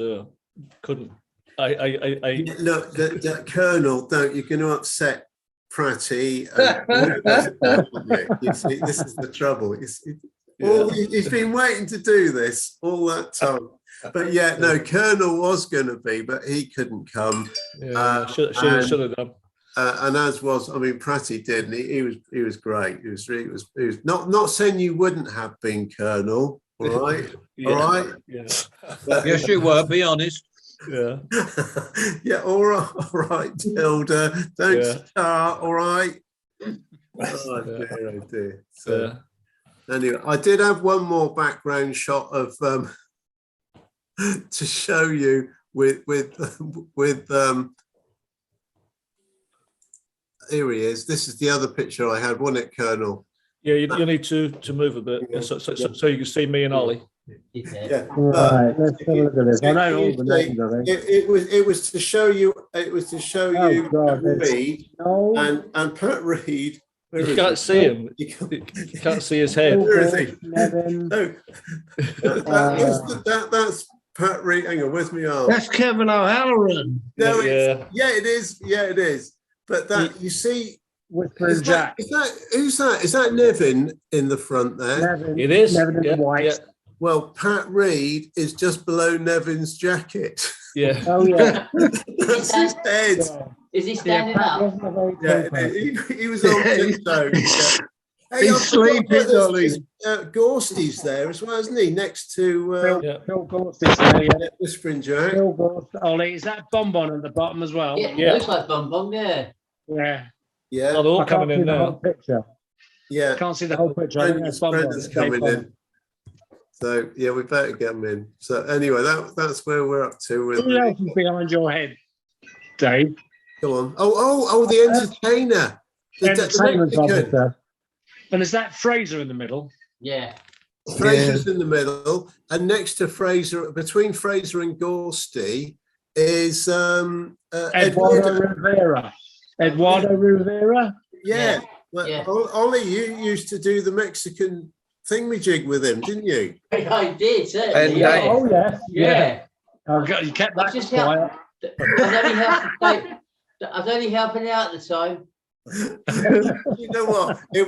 couldn't. Look, the Colonel, you're going to upset Pratty. You see, this is the trouble. He's been waiting to do this all that time. But yeah, no, Colonel was going to be, but he couldn't come. Should have done. And as was, I mean, Pratty did, and he was great. He was not saying you wouldn't have been Colonel, all right, all right. Yeah. Yes, you were. Be honest. Yeah. Yeah, all right, Tilda. Don't start, all right. Oh dear. So anyway, I did have one more background shot of to show you with here he is. This is the other picture I had, wasn't it, Colonel? Yeah, you need to move a bit so you can see me and Ollie. Yeah. Right, let's have a look at this. I know all the names, I think. It was to show you. It was to show you God, Pat Reed No. and Pat Reed. Where You is can't he? see him. You can't see his head. Where is he? Nevin. No. That's Pat Reed. Hang on, where's my arm? That's Kevin O'Halloran. No, Yeah. it is. Yeah, it is. But that you see, Whispering Jack. who's that? Is that Nevin in the front there? Nevin. It is. Nevin in the white. Well, Pat Reed is just below Nevin's jacket. Yeah. Oh, yeah. That's his head. Is he standing up? Yeah, he was on tiptoe. Yeah. Hey, He's I forgot sleeping, there's- Ollie. there's, Gorsty's there as well, isn't he? Next to Phil Gorst is there, yeah. Whispering Jack. Phil Gorst. Ollie, is that Bonbon at the bottom as well? Yeah, Yeah. looks like Bonbon, yeah. Yeah. Yeah, Oh, they're all I can't coming see in the whole now. picture. yeah. Can't see the whole picture. I think that's Bonbon. Brendan's coming in. So yeah, we better get him in. So anyway, that's where we're up to with. Who else is behind your head, Dave? Go on. Oh, the entertainer. The Entertainment Mexican. officer. And is that Fraser in the middle? Yeah. Fraser's in the middle, and next to Fraser, between Fraser and Gorsty, is Eduardo Rivera. Eduardo Rivera? Yeah. Yeah. Ollie, you used to do the Mexican thingamajig with him, didn't you? I did, certainly. And yeah. Oh, yeah. Yeah. Oh, God, you kept that Just quiet. I was only helping out at the time. You know what? It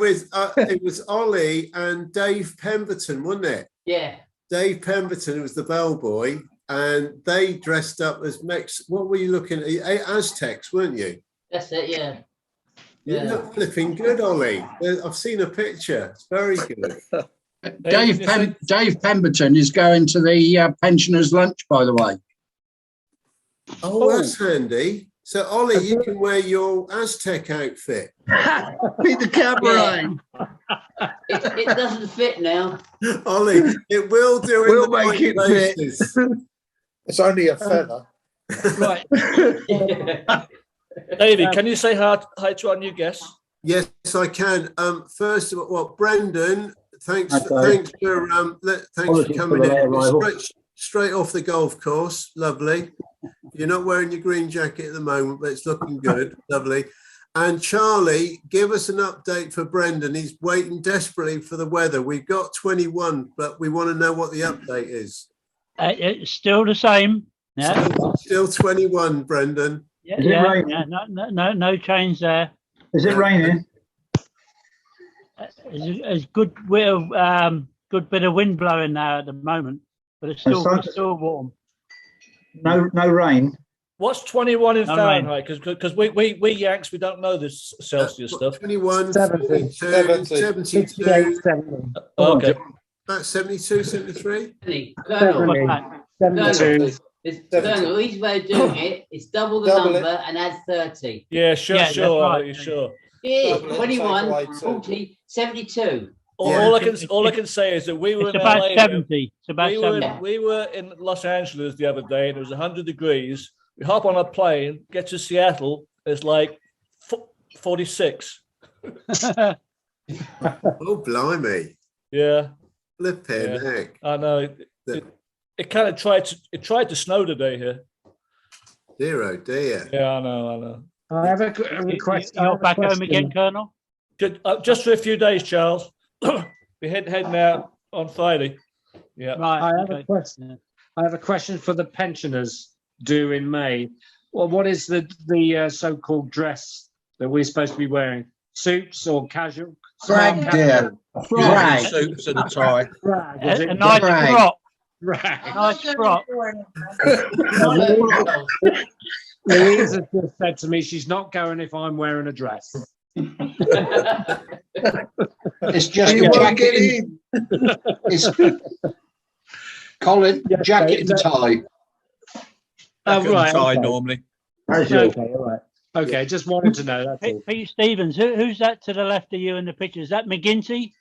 was Ollie and Dave Pemberton, wasn't it? Yeah. Dave Pemberton was the bellboy, and they dressed up as What were you looking at? Aztecs, weren't you? That's it, yeah. You Yeah. look flipping good, Ollie. I've seen a picture. It's very good. Dave Pemberton is going to the pensioners' lunch, by the way. Oh, that's handy. So, Ollie, you can wear your Aztec outfit. Beat the cabaret. It doesn't fit now. Ollie, it will do. We'll in the make it right fit. places. It's only a feather. Right. Davey, can you say hi to our new guests? Yes, I can. First of all, well, Brendan, thanks for coming in. Straight off the golf course, lovely. You're not wearing your green jacket at the moment, but it's looking good, lovely. And Charlie, give us an update for Brendan. He's waiting desperately for the weather. We've got 21, but we want to know what the update is. It's still the same. Yeah, Still 21, Brendan. yeah, Is it yeah, raining? yeah, no change there. Is it raining? It's good bit of wind blowing now at the moment, but it's still warm. No rain. What's 21 in No Fahrenheit? Because we Yanks, we don't know this Celsius stuff. 21, 70. 72, 68, 70. Okay. about 72, 73. Colonel, 72. Colonel, each way of doing it is double the Double number and add 30. Yeah, sure, Yeah, that's sure. right. Are you sure? Yeah, Double it, 21, take away 2. 40, 72. All I can say is that we were It's in about LA. 70. It's about We were, 70. we were in Los Angeles the other day, and it was 100 degrees. We hop on a plane, get to Seattle, it's like 46. Oh, blimey. Yeah, Flipping Yeah. heck. I know. It kind of tried to snow today here. Dear, oh dear. Yeah, I know. I have a request. You're back home again, Colonel? Just for a few days, Charles. We're heading out on Friday. Yeah. Right. I have a okay. question. I have a question for the pensioners due in May. Well, what is the so-called dress that we're supposed to be wearing? suits or casual? Frag, smart dear. casual? Frag. Suits and a tie. Frag, was A it? nice Right. frock. Frag. Nice frock. Louise has just said to me she's not going if I'm wearing a dress. It's just You a won't get jacket. in. It's Colin, Yes, jacket and tie. Oh, Jacket and right. tie Okay. normally. Okay, all right. Okay, just wanted to know. That's all. Pete Stevens, who's that to the left of you in the picture? Is that McGinty?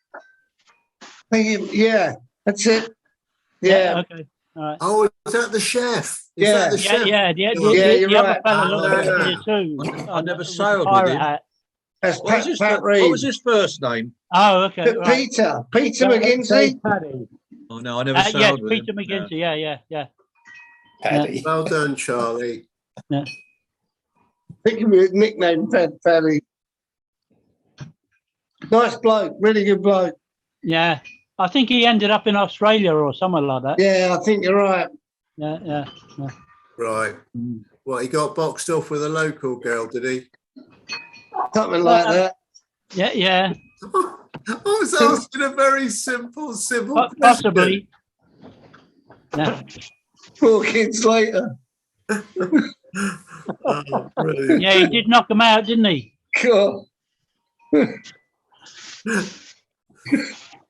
Yeah, that's it. Yeah, Okay. All right. Oh, is that the chef? Is Yeah. that the Yeah, chef? yeah, Yeah, you're the other right. fella looks Ah. familiar too. I never With the sailed with pirate him. hat. that's What was, Pat, his, Pat what Reed. was his first name? Oh, okay. Right. Peter That's McGinty. Paddy. Oh no, I never Yes, sailed with Peter him. McGinty. Yeah. Paddy. Well done, Charlie. Think of his nickname, Paddy. Nice bloke, really good bloke. Yeah. I think he ended up in Australia or somewhere like that. Yeah, I think you're right. Yeah. Right. What, he got boxed off with a local girl, did he? Something like that. Yeah. I was asking a very simple, civil question. Possibly. Yeah. 4 kids later. Oh, brilliant. Yeah, he did knock him out, didn't he? God.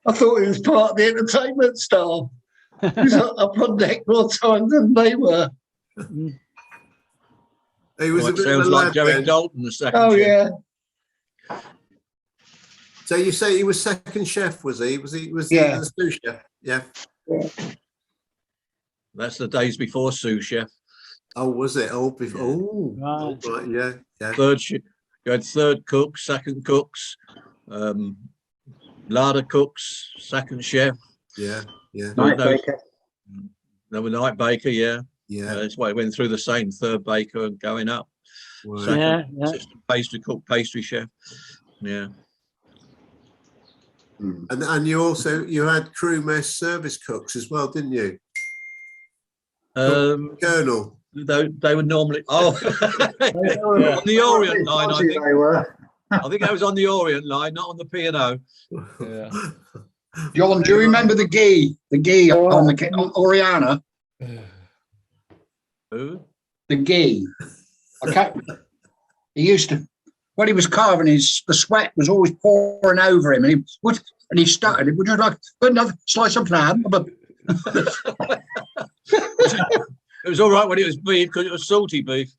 I thought he was part of the entertainment staff. He was up on deck more times than they were. He was Oh, a it bit of a sounds like lad Derek then. Dalton, the second Oh, chef. yeah. So you say he was second chef, was he? Was he Yeah. the sous chef? Yeah. That's the days before sous chef. Oh, was it? Oh, before. Oh, Right. right. Yeah. Third chef. You had third cooks, second cooks, larder cooks, second chef. Yeah. Night baker. There were night baker, yeah. Yeah. That's why it went through the same, third baker and going up. Wow. Second Yeah. assistant pastry cook, pastry chef. Yeah. And you had crew mess service cooks as well, didn't you? Colonel. They would normally on the Orient line, I think. They were. I think that was on the Orient line, not on the P&O. Yeah. John, do you remember the Gee? The Gee on Oriana? Who? The Gee. I can't. He used to, when he was carving, the sweat was always pouring over him, and he stuttered. Would you like another slice of lamb? It was all right when it was beef because it was salty beef.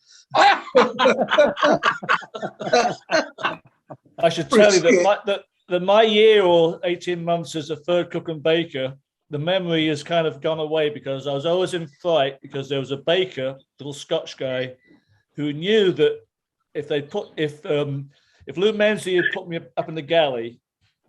I should tell you that my year or 18 months as a third cook and baker, the memory has kind of gone away because I was always in fright because there was a baker, little Scotch guy, who knew that if Lou Menzies had put me up in the galley,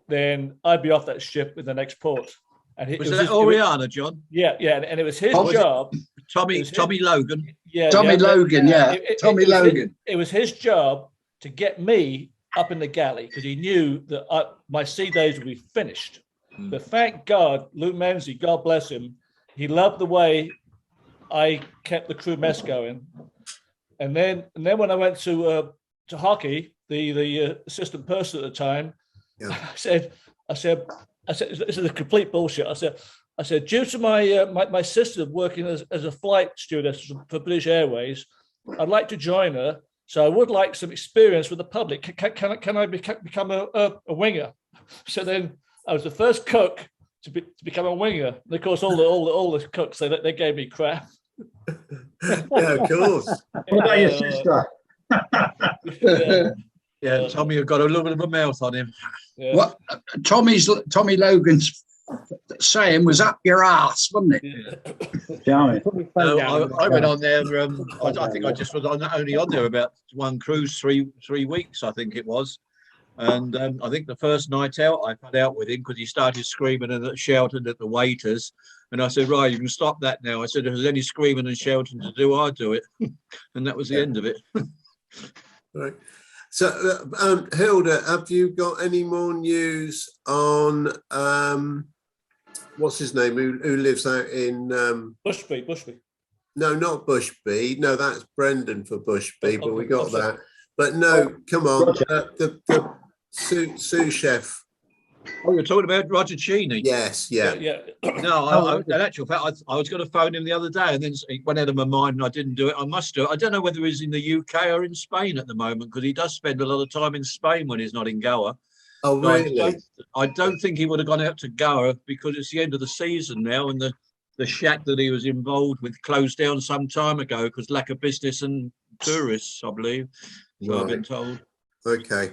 then I'd be off that ship in the next port. And it Was was that his- Oriana, John? Yeah, and it was his Oh, was it? job. Tommy Logan. Yeah, Tommy Logan, yeah. Tommy it was Logan. It was his job to get me up in the galley because he knew that my sea days would be finished. But thank God, Lou Menzies, God bless him, he loved the way I kept the crew mess going. And then when I went to hockey, the assistant purser at the time, I said, this is a complete bullshit. I said, due to my sister working as a flight stewardess for British Airways, I'd like to join her. So I would like some experience with the public. Can I become a winger? So then I was the first cook to become a winger. And of course, all the cooks they gave me crap. Yeah, of course. What about your sister? Yeah, Tommy had got a little bit of a mouth on him. Yeah. What Tommy Logan's saying was up your ass, wasn't it? No, I went on there. I think I just was only on there about one cruise, three weeks, I think it was. And I think the first night out, I fell out with him because he started screaming and shouting at the waiters. And I said, right, you can stop that now. I said, if there's any screaming and shouting to do, I'll do it. And that was the end of it. Right. So, Hilda, have you got any more news on what's his name who lives out in Bushby? No, not Bushby. No, that's Brendan for Bushby, but we got that. But no, come on, sous chef. Oh, you're talking about Roger Cheney? Yes, yeah. Yeah. No, in actual fact, I was going to phone him the other day, and then it went out of my mind, and I didn't do it. I must do it. I don't know whether he's in the UK or in Spain at the moment, because he does spend a lot of time in Spain when he's not in Goa. Oh, So really? I don't think he would have gone out to Goa, because it's the end of the season now, and the shack that he was involved with closed down some time ago because lack of business and tourists, I believe. So I've been told. Okay.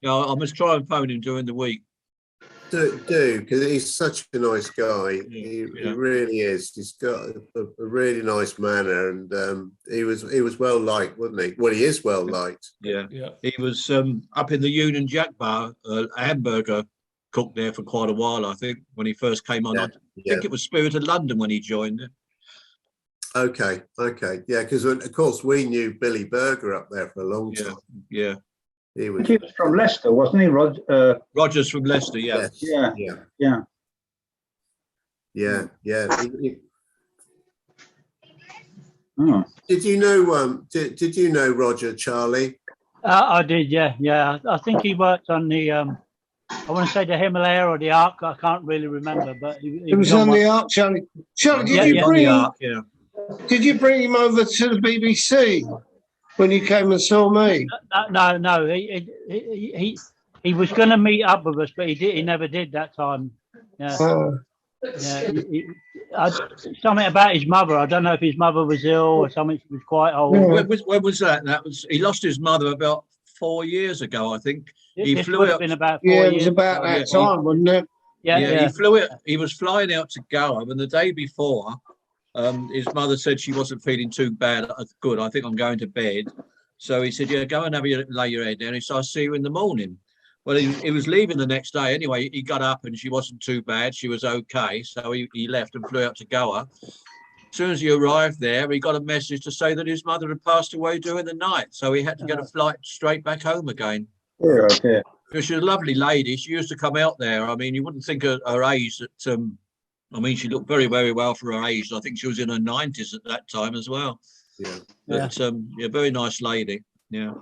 Yeah, I must try and phone him during the week. Do because he's such a nice guy. He really is. He's got a really nice manner, and he was well liked, wasn't he? Well, he is well liked. Yeah. He was up in the Union Jack bar, a hamburger cook there for quite a while, I think, when he first came on. I think it was Spirit of London when he joined it. Okay, yeah, because of course we knew Billy Berger up there for a long time. Yeah. He was from Leicester, wasn't he, Rod? Roger's from Leicester, yeah. Yeah. Oh. Did you know? Did you know Roger, Charlie? I did, yeah. I think he worked on the, I want to say the Himalaya or the Ark. I can't really remember, but he was on the Ark, Charlie. Charlie, did you bring him over to the BBC when you came and saw me? No. He was going to meet up with us, but he never did that time. Yeah. Something about his mother. I don't know if his mother was ill or something. She was quite old. When was that? He lost his mother about 4 years ago, I think. He flew out. Been about 4 years. It was about that time, wasn't it? Yeah. He flew it. He was flying out to Goa, and the day before, his mother said she wasn't feeling too bad. Good, I think I'm going to bed. So he said, "Yeah, go and lay your head down." He said, "I'll see you in the morning." Well, he was leaving the next day anyway. He got up and she wasn't too bad. She was okay. So he left and flew out to Goa. As soon as he arrived there, he got a message to say that his mother had passed away during the night. So he had to get a flight straight back home again. Yeah, okay. She's a lovely lady. She used to come out there. I mean, you wouldn't think her age that, I mean, she looked very, very well for her age. I think she was in her 90s at that time as well. Yeah. But, very nice lady. Yeah.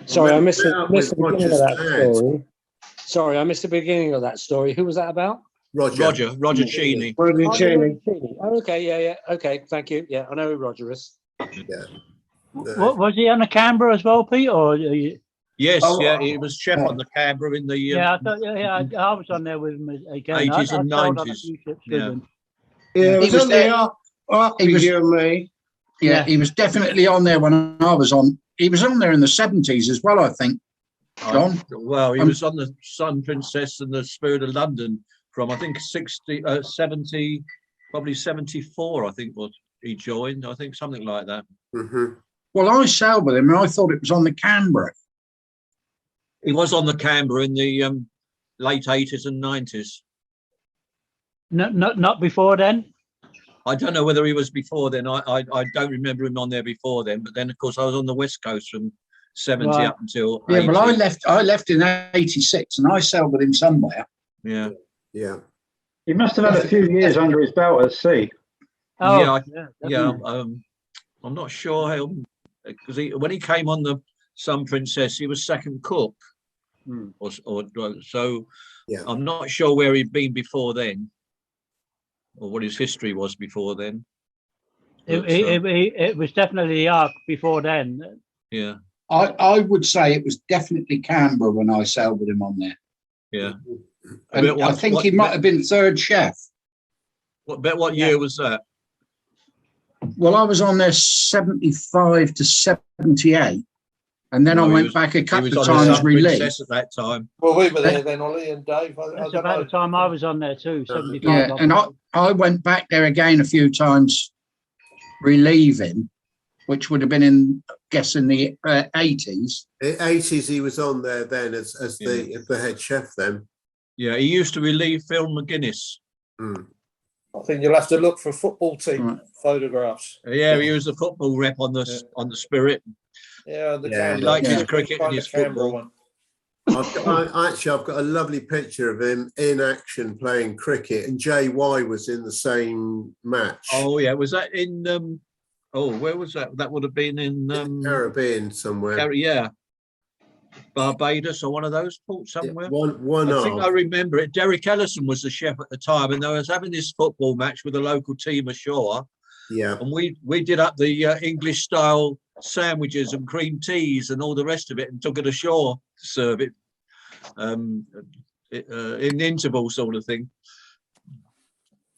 Sorry, I missed the beginning of that story. Sorry, I missed the beginning of that story. Who was that about? Roger Cheney. Roger Cheney. Oh, okay, yeah. Okay, thank you. Yeah, I know who Roger is. Yeah. What was he on the Canberra as well, Pete? Or Yes, he was chef on the Canberra in the I was on there with him again. 80s and 90s. Yeah, he was there. He was you and me. Yeah, he was definitely on there when I was on. He was on there in the 70s as well, I think. John? Well, he was on the Sun Princess and the Spirit of London from, I think, 70, probably 74, I think, was he joined. I think something like that. Mm-hmm. Well, I sailed with him and I thought it was on the Canberra. He was on the Canberra in the late 80s and 90s. Not before then? I don't know whether he was before then. I don't remember him on there before then. But then, of course, I was on the West Coast from 70 up until 80. Yeah, well, I left in 86 and I sailed with him somewhere. Yeah. He must have had a few years under his belt at sea. I'm not sure how, because when he came on the Sun Princess, he was second cook. So I'm not sure where he'd been before then, or what his history was before then. It was definitely the Ark before then. Yeah. I would say it was definitely Canberra when I sailed with him on there. Yeah. And I think he might have been third chef. What year was that? Well, I was on there 75 to 78. And then I went back a couple of times relief. At that time. Well, we were there then, Ollie and Dave. That's about the time I was on there too. 75. Yeah, and I went back there again a few times relieving, which would have been in the 80s. 80s, he was on there then as the head chef then. Yeah, he used to relieve Phil McGuinness. I think you'll have to look for football team photographs. Yeah, he was the football rep on the Spirit. Yeah, he liked his cricket and his football. I've got a lovely picture of him in action playing cricket, and JY was in the same match. Oh yeah, was that in? Where was that? That would have been in Caribbean somewhere. Yeah. Barbados or one of those ports somewhere. One I think off. I remember it. Derek Ellison was the chef at the time, and they was having this football match with a local team ashore. Yeah. And we did up the English style sandwiches and cream teas and all the rest of it, and took it ashore to serve it in interval sort of thing.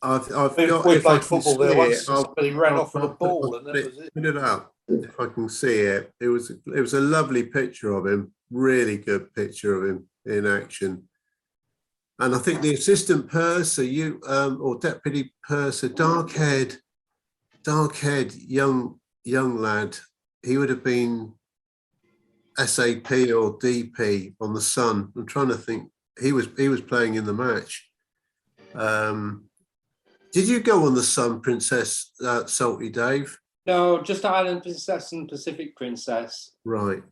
I've We got, played if I can football see there it, once. I'll- Somebody ran I'll- off with a I'll ball, and that was it. Put it up if I can see it. It was a lovely picture of him. Really good picture of him in action. And I think the assistant purser, or deputy purser, dark-haired young lad. He would have been SAP or DP on the Sun. I'm trying to think. He was playing in the match. Did you go on the Sun, Princess Salty Dave? No, just Island Princess and Pacific Princess. Right.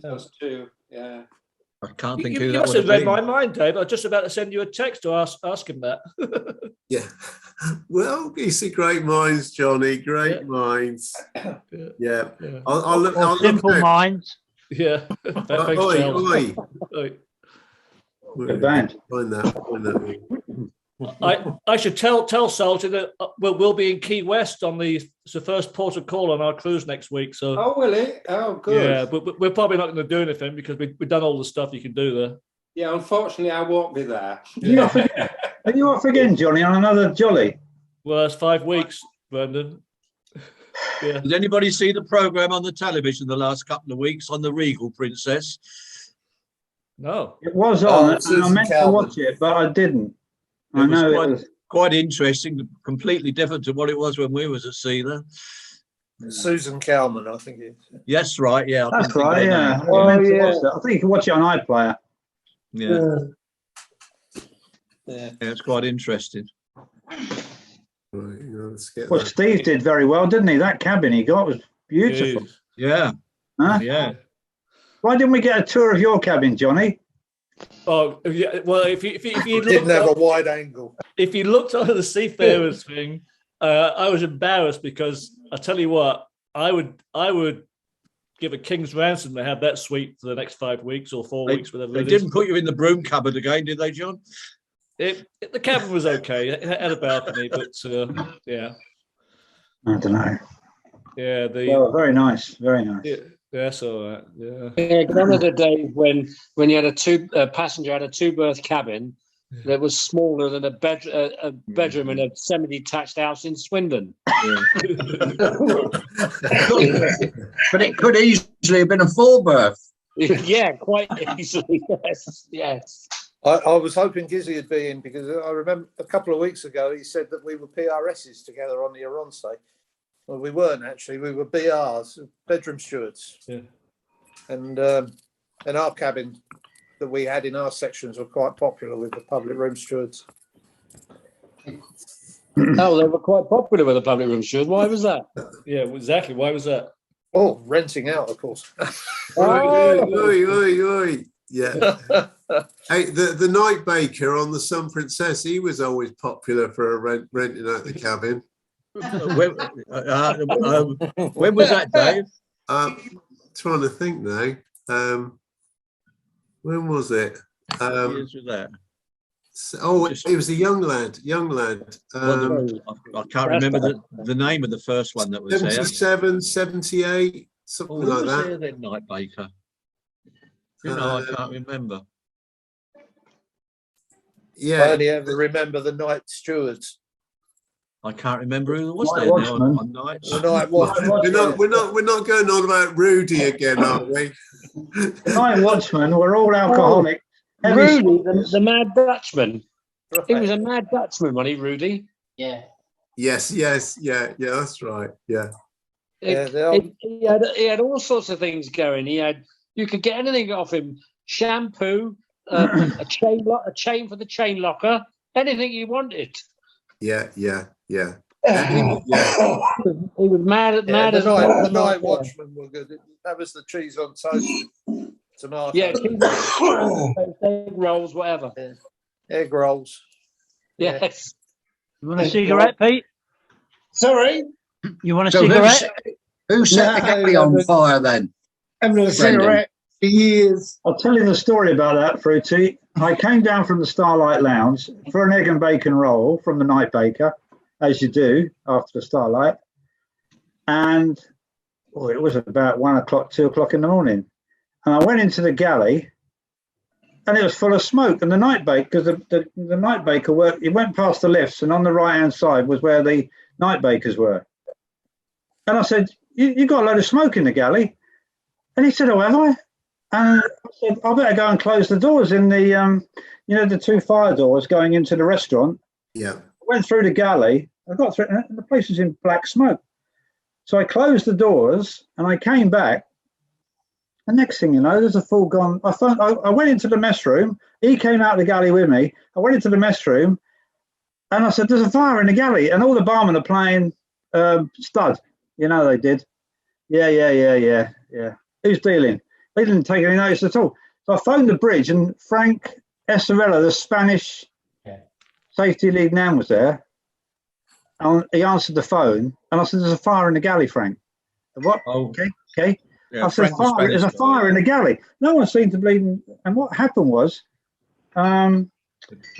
Those two, yeah. I can't think You, who you that must would have have read been. my mind, Dave. I was just about to send you a text to ask him that. Yeah. Well, you see, great minds, Johnny. Great minds. Yeah. I'll look. I'll look Simple out. minds. Yeah. Thanks, Oi, Charles. oi. Oi. Good band. Find that. I should tell Salty that we'll be in Key West on it's the first port of call on our cruise next week. So Oh, will it? Oh, good. yeah, but we're probably not going to do anything because we've done all the stuff you can do there. Yeah, unfortunately, I won't be there. Are you off again, Johnny, on another jolly? Well, it's 5 weeks, Brendan. Yeah. Did anybody see the programme on the television the last couple of weeks on the Regal Princess? No. It was on, and I Susan meant to Calvin. watch it, but I didn't. I It was know quite, it was. quite interesting, completely different to what it was when we was at sea there. Susan Calman, I think it is. Yes, right, yeah. I That's couldn't think of right, her yeah. name. I meant to watch that. I think you can watch it on iPlayer. Yeah, Yeah. yeah, it's quite interesting. Right, let's get Well, that. Steve did very well, didn't he? That cabin he got was beautiful. Jeez. Yeah, Huh? yeah. Why didn't we get a tour of your cabin, Johnny? Oh, yeah. Well, if you Didn't have a wide angle. if you looked on the seafarers thing, I was embarrassed because I tell you what, I would give a king's ransom to have that suite for the next 5 weeks or 4 weeks, whatever. They it is. didn't put you in the broom cupboard again, did they, John? The cabin was okay. It had a balcony, but yeah, I don't know. yeah. Well, very nice, very nice. Yeah, that's all right. Yeah. Yeah, gone are the days when you had a passenger had a 2-berth cabin that was smaller than a bedroom in a semi-detached house in Swindon. Yeah. But it could easily have been a 4-berth. Yeah, quite easily. Yes. I was hoping Gizzy would be in because I remember a couple of weeks ago he said that we were PRSs together on the Aronce. Well, we weren't actually. We were BRs, bedroom stewards. Yeah. And our cabin that we had in our sections were quite popular with the public room stewards. Oh, they were quite popular with the public room stewards. Why was that? Yeah, exactly. Why was that? Oh, renting out, of course. Oi. Yeah. Hey, the night baker on the Sun Princess, he was always popular for renting out the cabin. When was that, Dave? Trying to think now. When was it? What years was that? It was a young lad. I can't remember the name of the first one that was there. 77, 78, something Who like was that. there then, Night Baker? You know, I can't remember. I Yeah, only ever remember the night stewards. I can't remember who was Night there now watchman. on nights. The night watch. we're not going on about Rudy again, are we? The night watchmen were all alcoholic. Heavy Rudy, the Mad Dutchman. He was a Mad Dutchman, wasn't he, Rudy? Yeah. Yes, yeah, that's right. Yeah. He had all sorts of things going. You could get anything off him: shampoo, a chain for the chain locker, anything you wanted. Yeah. He was mad Yeah, as the night watchmen were good. That was the cheese on toast, tomato, Yeah, egg rolls, whatever. egg rolls. Yes. You want a cigarette, Pete? Sorry? You want a So cigarette? who set the galley on fire then? Having a cigarette. for years. I'll tell you the story about that, Fruity. I came down from the Starlight Lounge for an egg and bacon roll from the night baker, as you do after the Starlight. And it was about 1 o'clock, 2 o'clock in the morning. And I went into the galley and it was full of smoke. And the night baker, because the night baker worked, he went past the lifts and on the right-hand side was where the night bakers were. And I said, you got a load of smoke in the galley? And he said, oh, have I? And I said, I better go and close the doors in the, the 2 fire doors going into the restaurant. Yeah. I went through the galley. I got through, and the place was in black smoke. So I closed the doors and I came back. The next thing you know, there's a full gone. I went into the mess room. He came out of the galley with me. I went into the mess room and I said, there's a fire in the galley. And all the barmen are playing stud. They did. Yeah. Who's dealing? They didn't take any notice at all. So I phoned the bridge and Frank Esarella, the Spanish safety lead man, was there. And he answered the phone and I said, there's a fire in the galley, Frank. What? Oh. Okay. Yeah, I said, there's a fire in the galley. No one seemed to believe him. And what happened was... it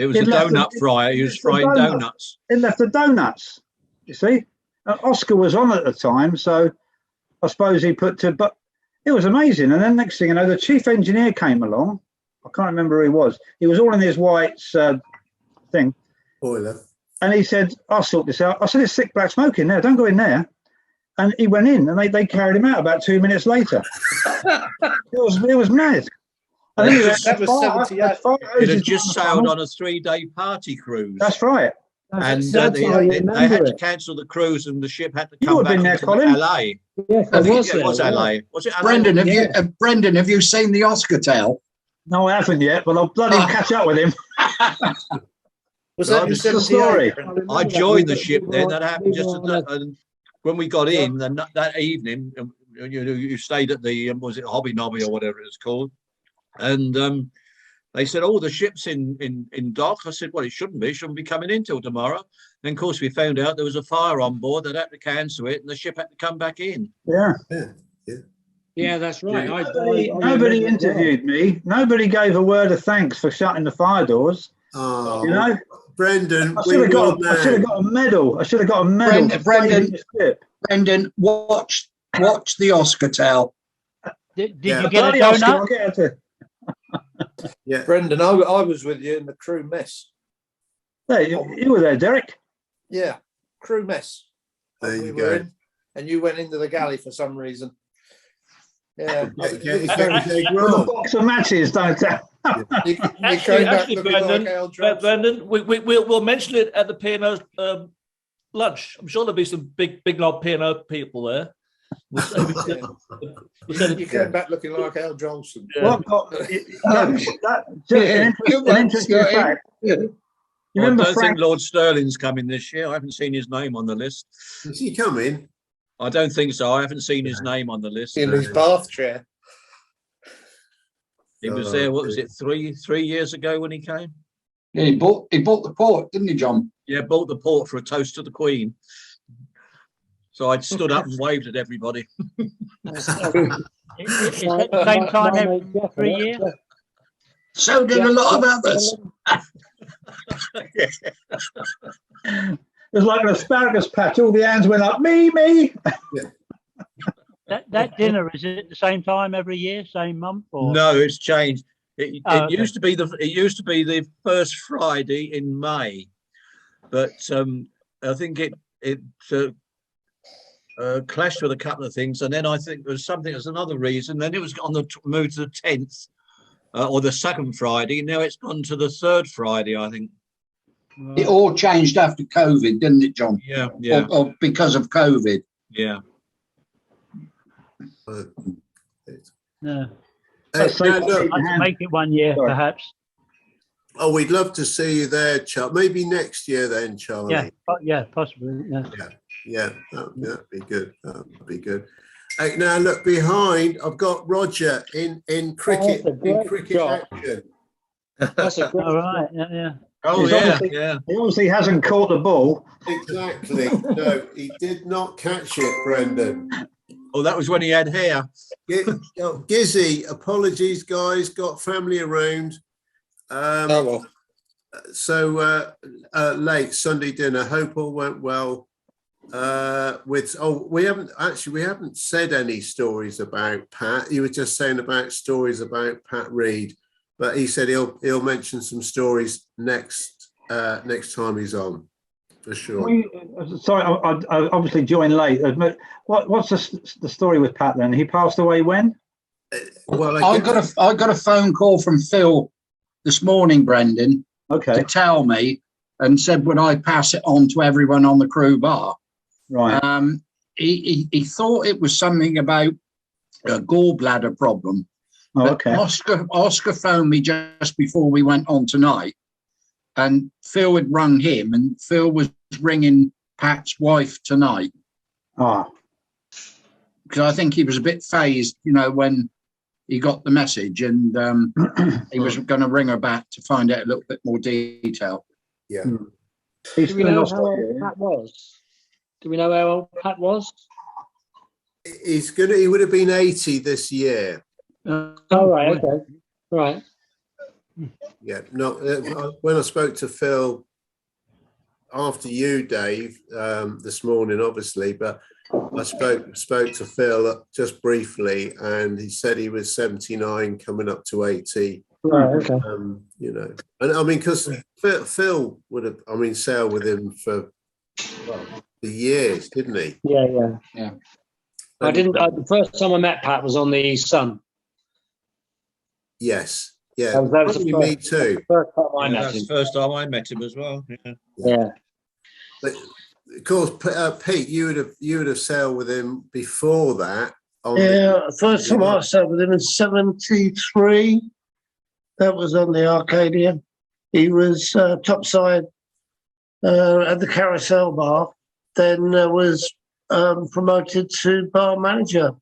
was a donut fryer. He was frying donuts. It left the donuts, you see. Oscar was on at the time, so I suppose he put to... But it was amazing. And then next thing you know, the chief engineer came along. I can't remember who he was. He was all in his white thing. Boiler. And he said, I'll sort this out. I said, it's thick black smoke in there. Don't go in there. And he went in and they carried him out about 2 minutes later. It was mad. And it had just sailed on a 3-day party cruise. That's right. And they had to cancel the cruise and the ship had to come back there, to LA. Yes, it was LA. Was it LA? Brendan, have you seen the Oscar Tail? No, I haven't yet, but I'll bloody catch up with him. Was that your story? I joined the ship then. That happened just and when we got in that evening. You stayed at the was it Hobby Nobby or whatever it's called, and they said, "Oh, the ship's in dock." I said, "Well, it shouldn't be. It shouldn't be coming in till tomorrow." And of course, we found out there was a fire on board. They'd had to cancel it, and the ship had to come back in. Yeah, that's right. Nobody interviewed me. Nobody gave a word of thanks for shutting the fire doors. Oh, Brendan, I should have got a medal. I should have got a medal. Brendan, watch the Oscar Tail. Did you get a donut? Yeah, Brendan, I was with you in the crew mess. Hey, you were there, Derek. Yeah, crew mess. There you go. And you went into the galley for some reason. Yeah. A box of matches, don't you? Actually, Brendan, we'll mention it at the P&O lunch. I'm sure there'll be some big old P&O people there. You came back looking like Al Jolson. Yeah. Interesting fact. I don't think Lord Sterling's coming this year. I haven't seen his name on the list. Is he coming? I don't think so. I haven't seen his name on the list. In his bath chair. He was there, what was it, three years ago when he came? Yeah, he bought the port, didn't he, John? Yeah, bought the port for a toast to the Queen. So I stood up and waved at everybody. Is it the same time every 3 years? So did a lot of others. It was like an asparagus patch. All the hands went up. Me. That dinner, is it the same time every year, same month? Or? No, it's changed. It used to be the first Friday in May, but I think it clashed with a couple of things, and then I think there was another reason. Then it was on the move to the 10th or the second Friday. Now it's gone to the third Friday, I think. It all changed after COVID, didn't it, John? Yeah. Or because of COVID. Yeah. No. I'd make it 1 year, perhaps. Oh, we'd love to see you there, Charlie. Maybe next year then, Charlie. Yeah, possibly. Yeah, that'd be good. That'd be good. Hey, now look behind. I've got Roger in cricket. In cricket action. That's a great All right. Yeah. Oh, yeah. He obviously hasn't caught the ball. Exactly. No, he did not catch it, Brendan. Oh, that was when he had hair. Gizzy, apologies, guys. Got family around. Oh well. So late Sunday dinner. Hope all went well. We haven't said any stories about Pat. You were just saying about stories about Pat Reed, but he said he'll mention some stories next time he's on, for sure. Sorry, I obviously joined late. What's the story with Pat then? He passed away when? Well, I got a phone call from Phil this morning, Brendan, to tell me, and said, would I pass it on to everyone on the crew bar? Right. He thought it was something about a gallbladder problem. Oh, But okay. Oscar phoned me just before we went on tonight, and Phil had rung him, and Phil was ringing Pat's wife tonight. Ah. Because I think he was a bit phased, when he got the message, and he was going to ring her back to find out a little bit more detail. Yeah. He's Do we know how old Pat was? Do we know how old Pat was? He would have been 80 this year. Oh, right, okay. Right. Yeah. No. When I spoke to Phil after you, Dave, this morning, obviously, but I spoke to Phil just briefly, and he said he was 79, coming up to 80. Right, okay. And I mean, because Phil would have, sailed with him for the years, didn't he? Yeah. I didn't. The first time I met Pat was on the Sun. Yes. Yeah. That was Probably me too. First time I met That's him. the first time I met him as well. Yeah. Yeah. But of course, Pete, you would have sailed with him before that. First time I sailed with him in '73. That was on the Arcadia. He was topside at the Carousel Bar. Then was promoted to bar manager,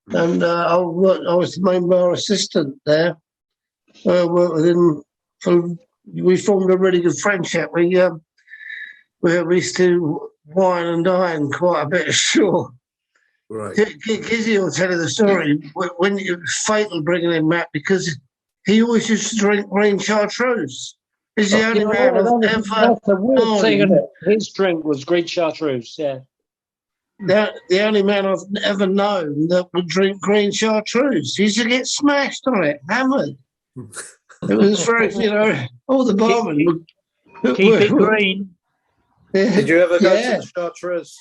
and I was the main bar assistant there. Worked with him. We formed a really good friendship. We used to wine and dine quite a bit ashore. Right. Gizzy will tell you the story when it was fatal bringing him back, because he always used to drink green chartreuse. He's the only man I've ever That's a weird known. thing, isn't it? His drink was green chartreuse, yeah. The only man I've ever known that would drink green chartreuse. He used to get smashed on it, hammered. It was very, all the barmen would Keep it green. Yeah. Did you ever go Yeah. to the Chartreuse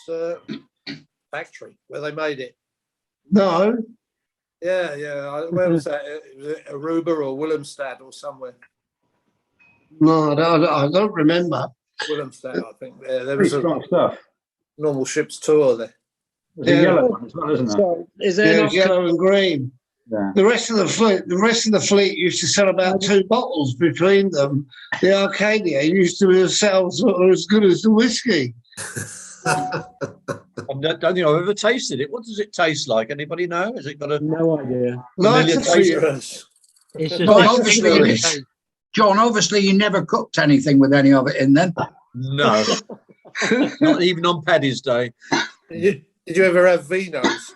factory where they made it? No. Yeah. Where was that? Was it Aruba or Willemstad or somewhere? No, I don't remember. Willemstad, I think. There was a strong stuff. normal ship's tour there. There's a yellow one as well, isn't there? So, is there not yellow and green. Yeah. The rest of the fleet used to sell about 2 bottles between them. The Arcadia used to sell sort of as good as the whiskey. I don't think I've ever tasted it. What does it taste like? Anybody know? Has it got a no idea? familiar Nice for taste? you. It's just Well, obviously, John, obviously you never cooked anything with any of it in then. No, not even on Paddy's Day. Did you ever have vinos?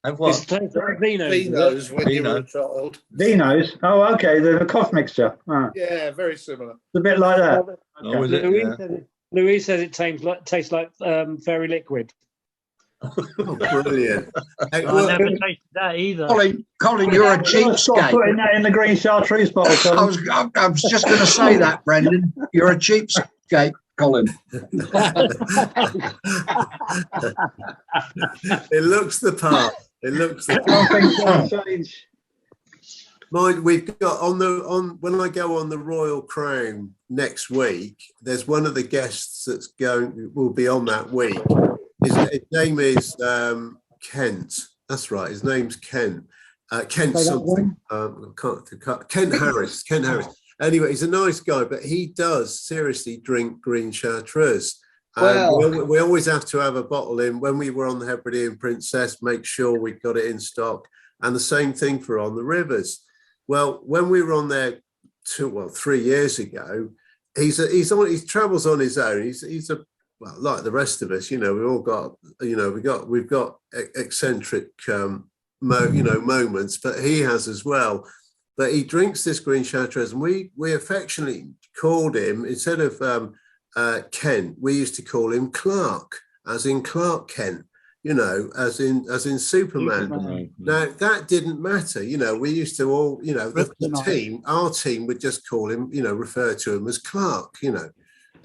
Have what? It's tastes like Vino. Vinos when you were a Vino. child. Dinos. Oh, okay. The cough mixture. Ah, Yeah, very similar. it's a bit like that. Oh, was it? Louise, Yeah. Louise says it tastes like fairy liquid. Oh, brilliant. I never tasted that either. Colin, you're a Stop cheapskate. putting that in the green chartreuse bottle, Colin. I was just going to say that, Brendan. You're a cheapskate, Colin. It looks the part. It looks the Some part. things don't change. Mind, we've got when I go on the Royal Crown next week, there's one of the guests will be on that week. His name is Kent. That's right. His name's Kent. Kent something. Kent Harris. Kent Harris. Anyway, he's a nice guy, but he does seriously drink green chartreuse. We always have to have a bottle in. When we were on the Hebridean Princess, make sure we got it in stock. And the same thing for on the rivers. Well, when we were on there 3 years ago, he travels on his own. He's a well, like the rest of us, we've all got, we've got eccentric, moments, but he has as well. But he drinks this green Chartreuse, and we affectionately called him, instead of Kent, we used to call him Clark, as in Clark Kent, as in Superman. Now that didn't matter, we used to all, the team, our team would just call him, refer to him as Clark,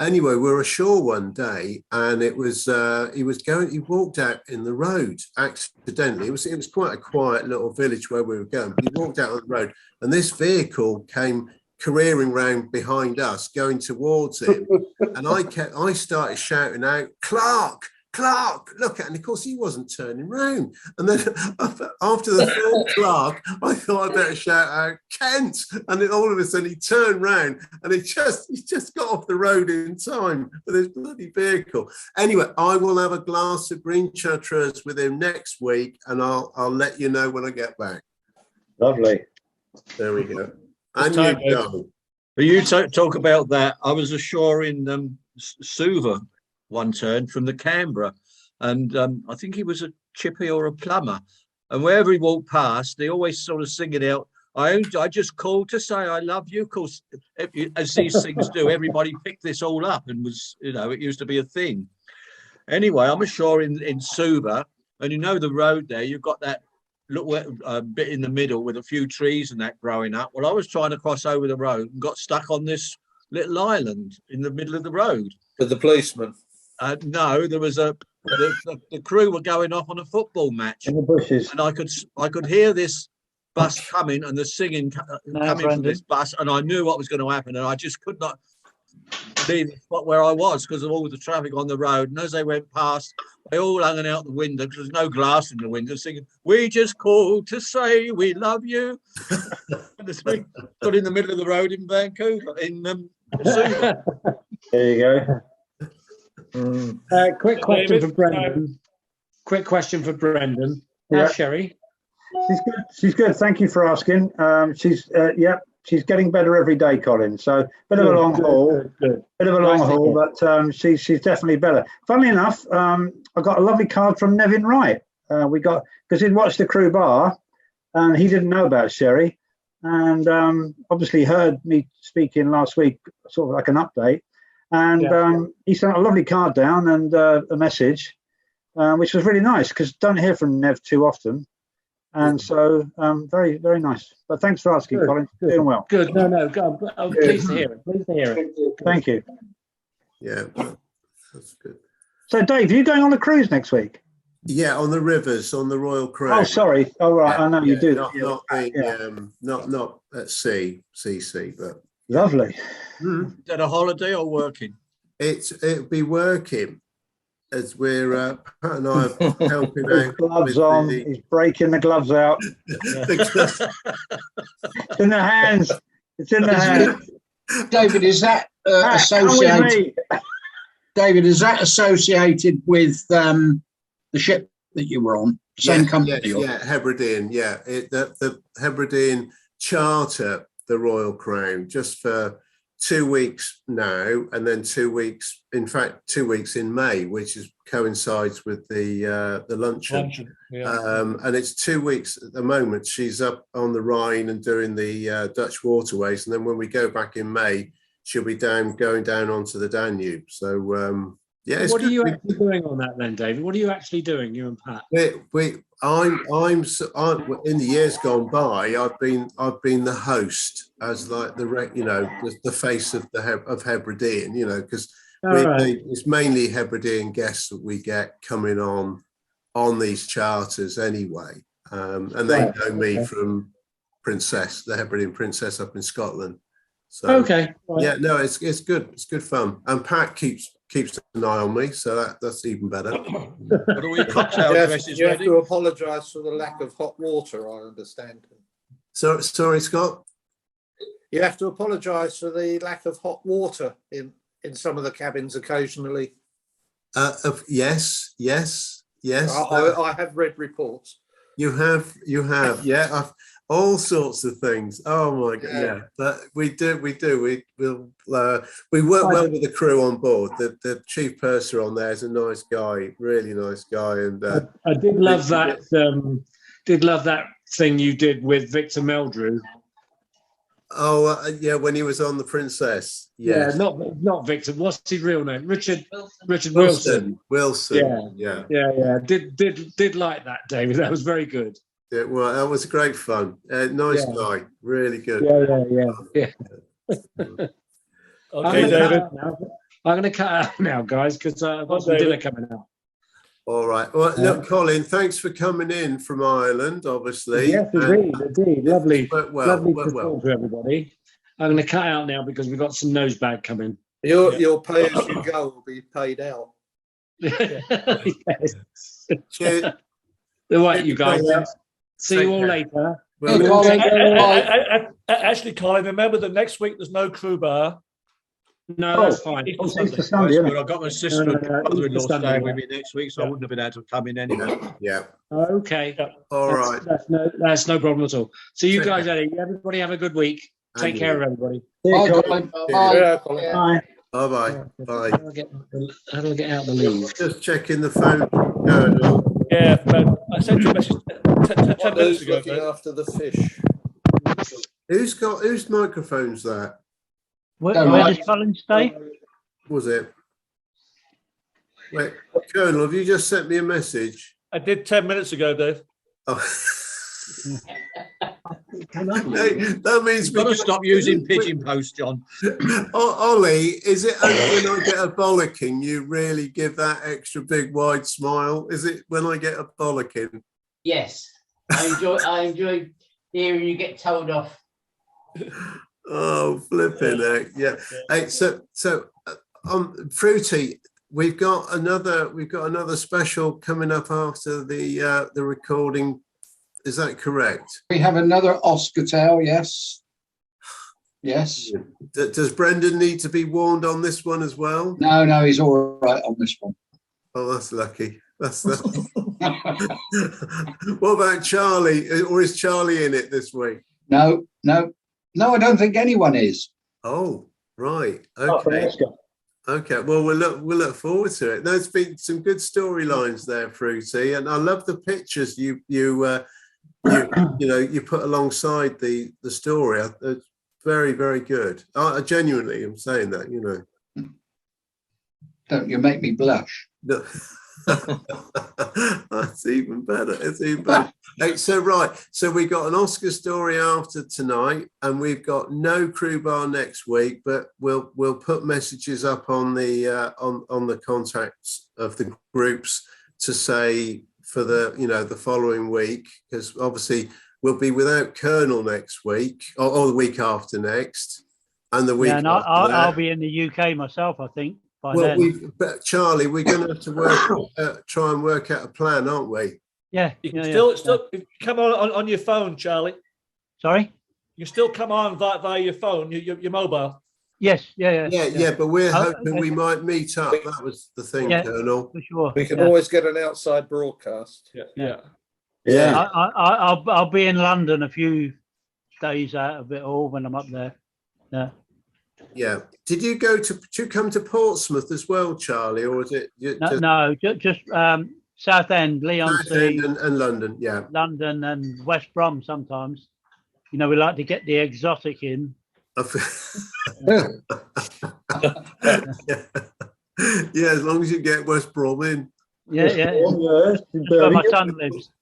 Anyway, we were ashore one day, and it was he walked out in the road accidentally. It was quite a quiet little village where we were going, but he walked out on the road, and this vehicle came careering round behind us, going towards him. And I started shouting out, Clark, look at, and of course he wasn't turning round. And then after the third Clark, I thought I'd better shout out Kent. And then all of a sudden he turned round, and he just got off the road in time for this bloody vehicle. Anyway, I will have a glass of green Chartreuse with him next week, and I'll let you know when I get back. Lovely. There we go. And you go. But you talk about that. I was ashore in Suva one turn from the Canberra, and I think he was a chippy or a plumber, and wherever he walked past, they always sort of sing it out. I just called to say I love you. Of course, as these things do, everybody picked this all up, and was, it used to be a thing. Anyway, I'm ashore in Suva, and the road there, you've got that little bit in the middle with a few trees and that growing up. Well, I was trying to cross over the road and got stuck on this little island in the middle of the road. With the policeman? No, there was the crew were going off on a football match in the bushes, and I could hear this bus coming and the singing coming from this bus, and I knew what was going to happen, and I just could not leave the spot where I was because of all the traffic on the road. And as they went past, they all hung out the window because there's no glass in the window, singing, "We just called to say we love you." And this thing got in the middle of the road in Vancouver, in Suva. There you go. Quick question for Brendan. Quick question for Brendan. Yeah. Sherry? She's good. Thank you for asking. She's getting better every day, Colin. So bit of a long haul, but she's definitely better. Funnily enough, I got a lovely card from Nevin Wright. Because he'd watched the Crew Bar, and he didn't know about Sherry, and obviously heard me speaking last week, sort of like an update. And he sent a lovely card down and a message, which was really nice because don't hear from Nev too often. And so very, very nice. But thanks for asking, Good. Colin. Doing well. Good. No, I'm pleased to hear it. Pleased to hear it. Thank you. Yeah, that's good. So, Dave, are you going on a cruise next week? Yeah, on the rivers, on the Royal Crown. Oh, sorry. Oh, right. I know you do. Not at sea, CC, but lovely. Is that a holiday or working? It'll be working as we're Pat and I are helping out. Gloves on. He's breaking the gloves out. It's in the hands. It's in the hands. David, is that associated? David, is that associated with the ship that you were on? Same company? Yeah, Hebridean. Yeah, the Hebridean charter the Royal Crown just for 2 weeks now, and then 2 weeks. In fact, 2 weeks in May, which coincides with the luncheon. And it's 2 weeks at the moment. She's up on the Rhine and doing the Dutch waterways, and then when we go back in May, she'll be going down onto the Danube. So yeah. What are you actually doing on that then, David? What are you actually doing, you and Pat? I'm in the years gone by, I've been the host as like the face of Hebridean, because it's mainly Hebridean guests that we get coming on these charters anyway, and they know me from the Hebridean Princess up in Scotland. So yeah, no, it's good. It's good fun, and Pat keeps an eye on me, so that's even better. What are we cocktail dresses You have ready? to apologise for the lack of hot water, I understand. So sorry, Scott. You have to apologise for the lack of hot water in some of the cabins occasionally. Yes. I have read reports. You have, yeah. All sorts of things. Oh my god, yeah. But we do. We will. We work well with the crew on board. The chief purser on there is a nice guy, really nice guy, and I did love that. Did love that thing you did with Victor Meldrew. oh yeah, when he was on the Princess. Yes. Yeah, not Victor. What's his real name? Richard Wilson. Wilson. Yeah. Did like that, David. That was very good. Yeah, well, that was great fun. Nice guy, really good. Yeah. Okay, David. I'm going to cut out now, guys, because I've got some dinner coming out. All right. Well, look, Colin, thanks for coming in from Ireland, obviously. Yes, indeed. Lovely. Lovely to well. talk to everybody. I'm going to cut out now because we've got some nosebag coming. Your pay as you go will be paid out. Yes. Cheers. All right, you guys. See you all later. Actually, Colin, remember that next week there's no crew bar. No, that's fine. It's Easter Sunday, isn't But it? I've got my sister and brother-in-law Easter Sunday, staying with me next week, so I wouldn't have been able to come in anyway. Yeah. Okay. All right. That's no problem at all. So you Take guys, everybody have a good week. Take And care you. of everybody. Bye, Colin. Cheers. Bye. Bye. Bye. How do I get out the leave? Just checking the phone. Colonel. Yeah, but I sent you a message 10 minutes Who's ago. looking mate. after the fish? Whose microphone's that? Where Don't does worry. Colin stay? Was it? Wait, Colonel, have you just sent me a message? I did 10 minutes ago, Dave. Oh. Hey, that means You've got to stop using pigeon post, John. Ollie, is it only when I get a bollocking you really give that extra big wide smile? Is it when I get a bollocking? Yes, I enjoy hearing you get told off. Oh, flipping heck, yeah. Hey, so Fruity, we've got another special coming up after the recording. Is that correct? We have another Oscar tale, yes. Yes. Does Brendan need to be warned on this one as well? No, he's all right on this one. Oh, that's lucky. That's lucky. What about Charlie? Or is Charlie in it this week? No, I don't think anyone is. Oh, right. Okay. Okay. Well, we'll look forward to it. There's been some good storylines there, Fruity, and I love the pictures you put alongside the story. It's very, very good. I genuinely am saying that. Don't you make me blush? No. That's even better. It's even better. Hey, so we got an Oscar story after tonight, and we've got no crew bar next week, but we'll put messages up on the on the contacts of the groups to say for the following week, because obviously we'll be without Colonel next week or the week after next, and the week Yeah, and after I'll that. be in the UK myself, I think, by Well, then. but Charlie, we're going to have to try and work out a plan, aren't we? Yeah. You can yeah. still come on your phone, Charlie. Sorry? You can still come on via your phone, your mobile. Yes, yeah. But we're Oh, hoping okay. we might meet up. That was the thing, Yeah. Colonel. For sure. We can yeah. always get an outside broadcast. Yeah. I'll be in London a few days out of it all when I'm up there. Yeah. Yeah. Did you come to Portsmouth as well, Charlie, or was it Just Southend, Leigh-on-Sea, and London? Yeah. London and West Brom sometimes. We like to get the exotic in. Yeah, as long as you get West Brom in. Yeah. That's where my son lives.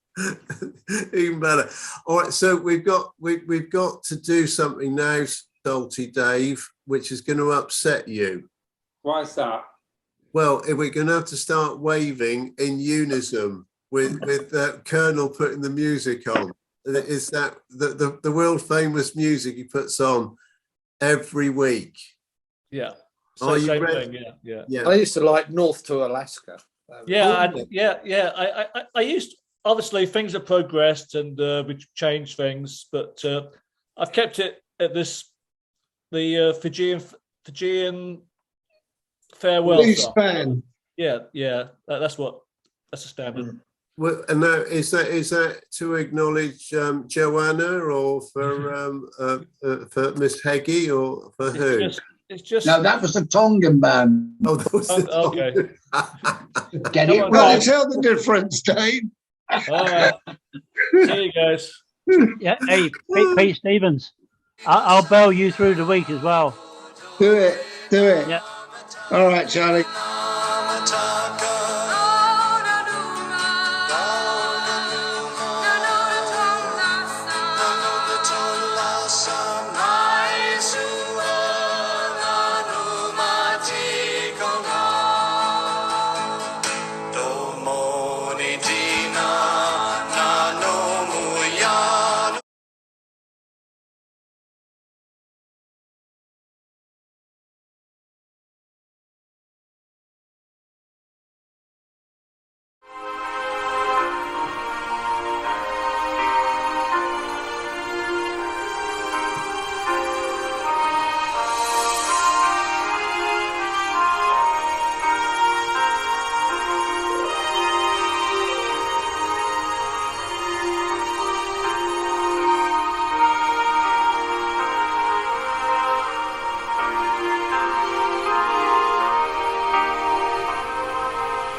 Even better. All right, so we've got to do something now, Salty Dave, which is going to upset you. Why is that? Well, we're going to have to start waving in unison with Colonel putting the music on. Is that the world famous music he puts on every week? Yeah. Are you same ready? thing, yeah. Yeah. I used to like North to Alaska. I used, obviously things have progressed and we've changed things, but I've kept it at the Fijian farewell Please song. span. Yeah, that's a standard. Well, and now is that to acknowledge Joanna or for Miss Peggy or for who? It's just. No, that was the Tongan band. Oh, that was the Okay. Get Come it on, Well, right. tell the difference, Dave. All right. See you guys. Yeah, hey, Pete Stevens, I'll bail you through the week as well. Do it. Do it. Yeah. All right, Charlie.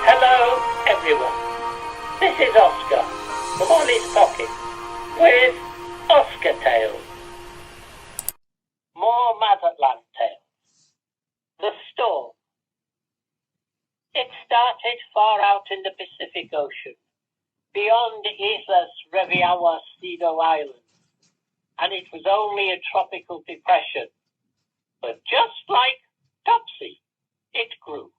Hello, everyone. This is Oscar from Ollie's Pocket with Oscar Tales. More Mazatlan tales. The storm. It started far out in the Pacific Ocean, beyond Islas Reviawa Sido Islands, and it was only a tropical depression. But just like Topsy, it grew.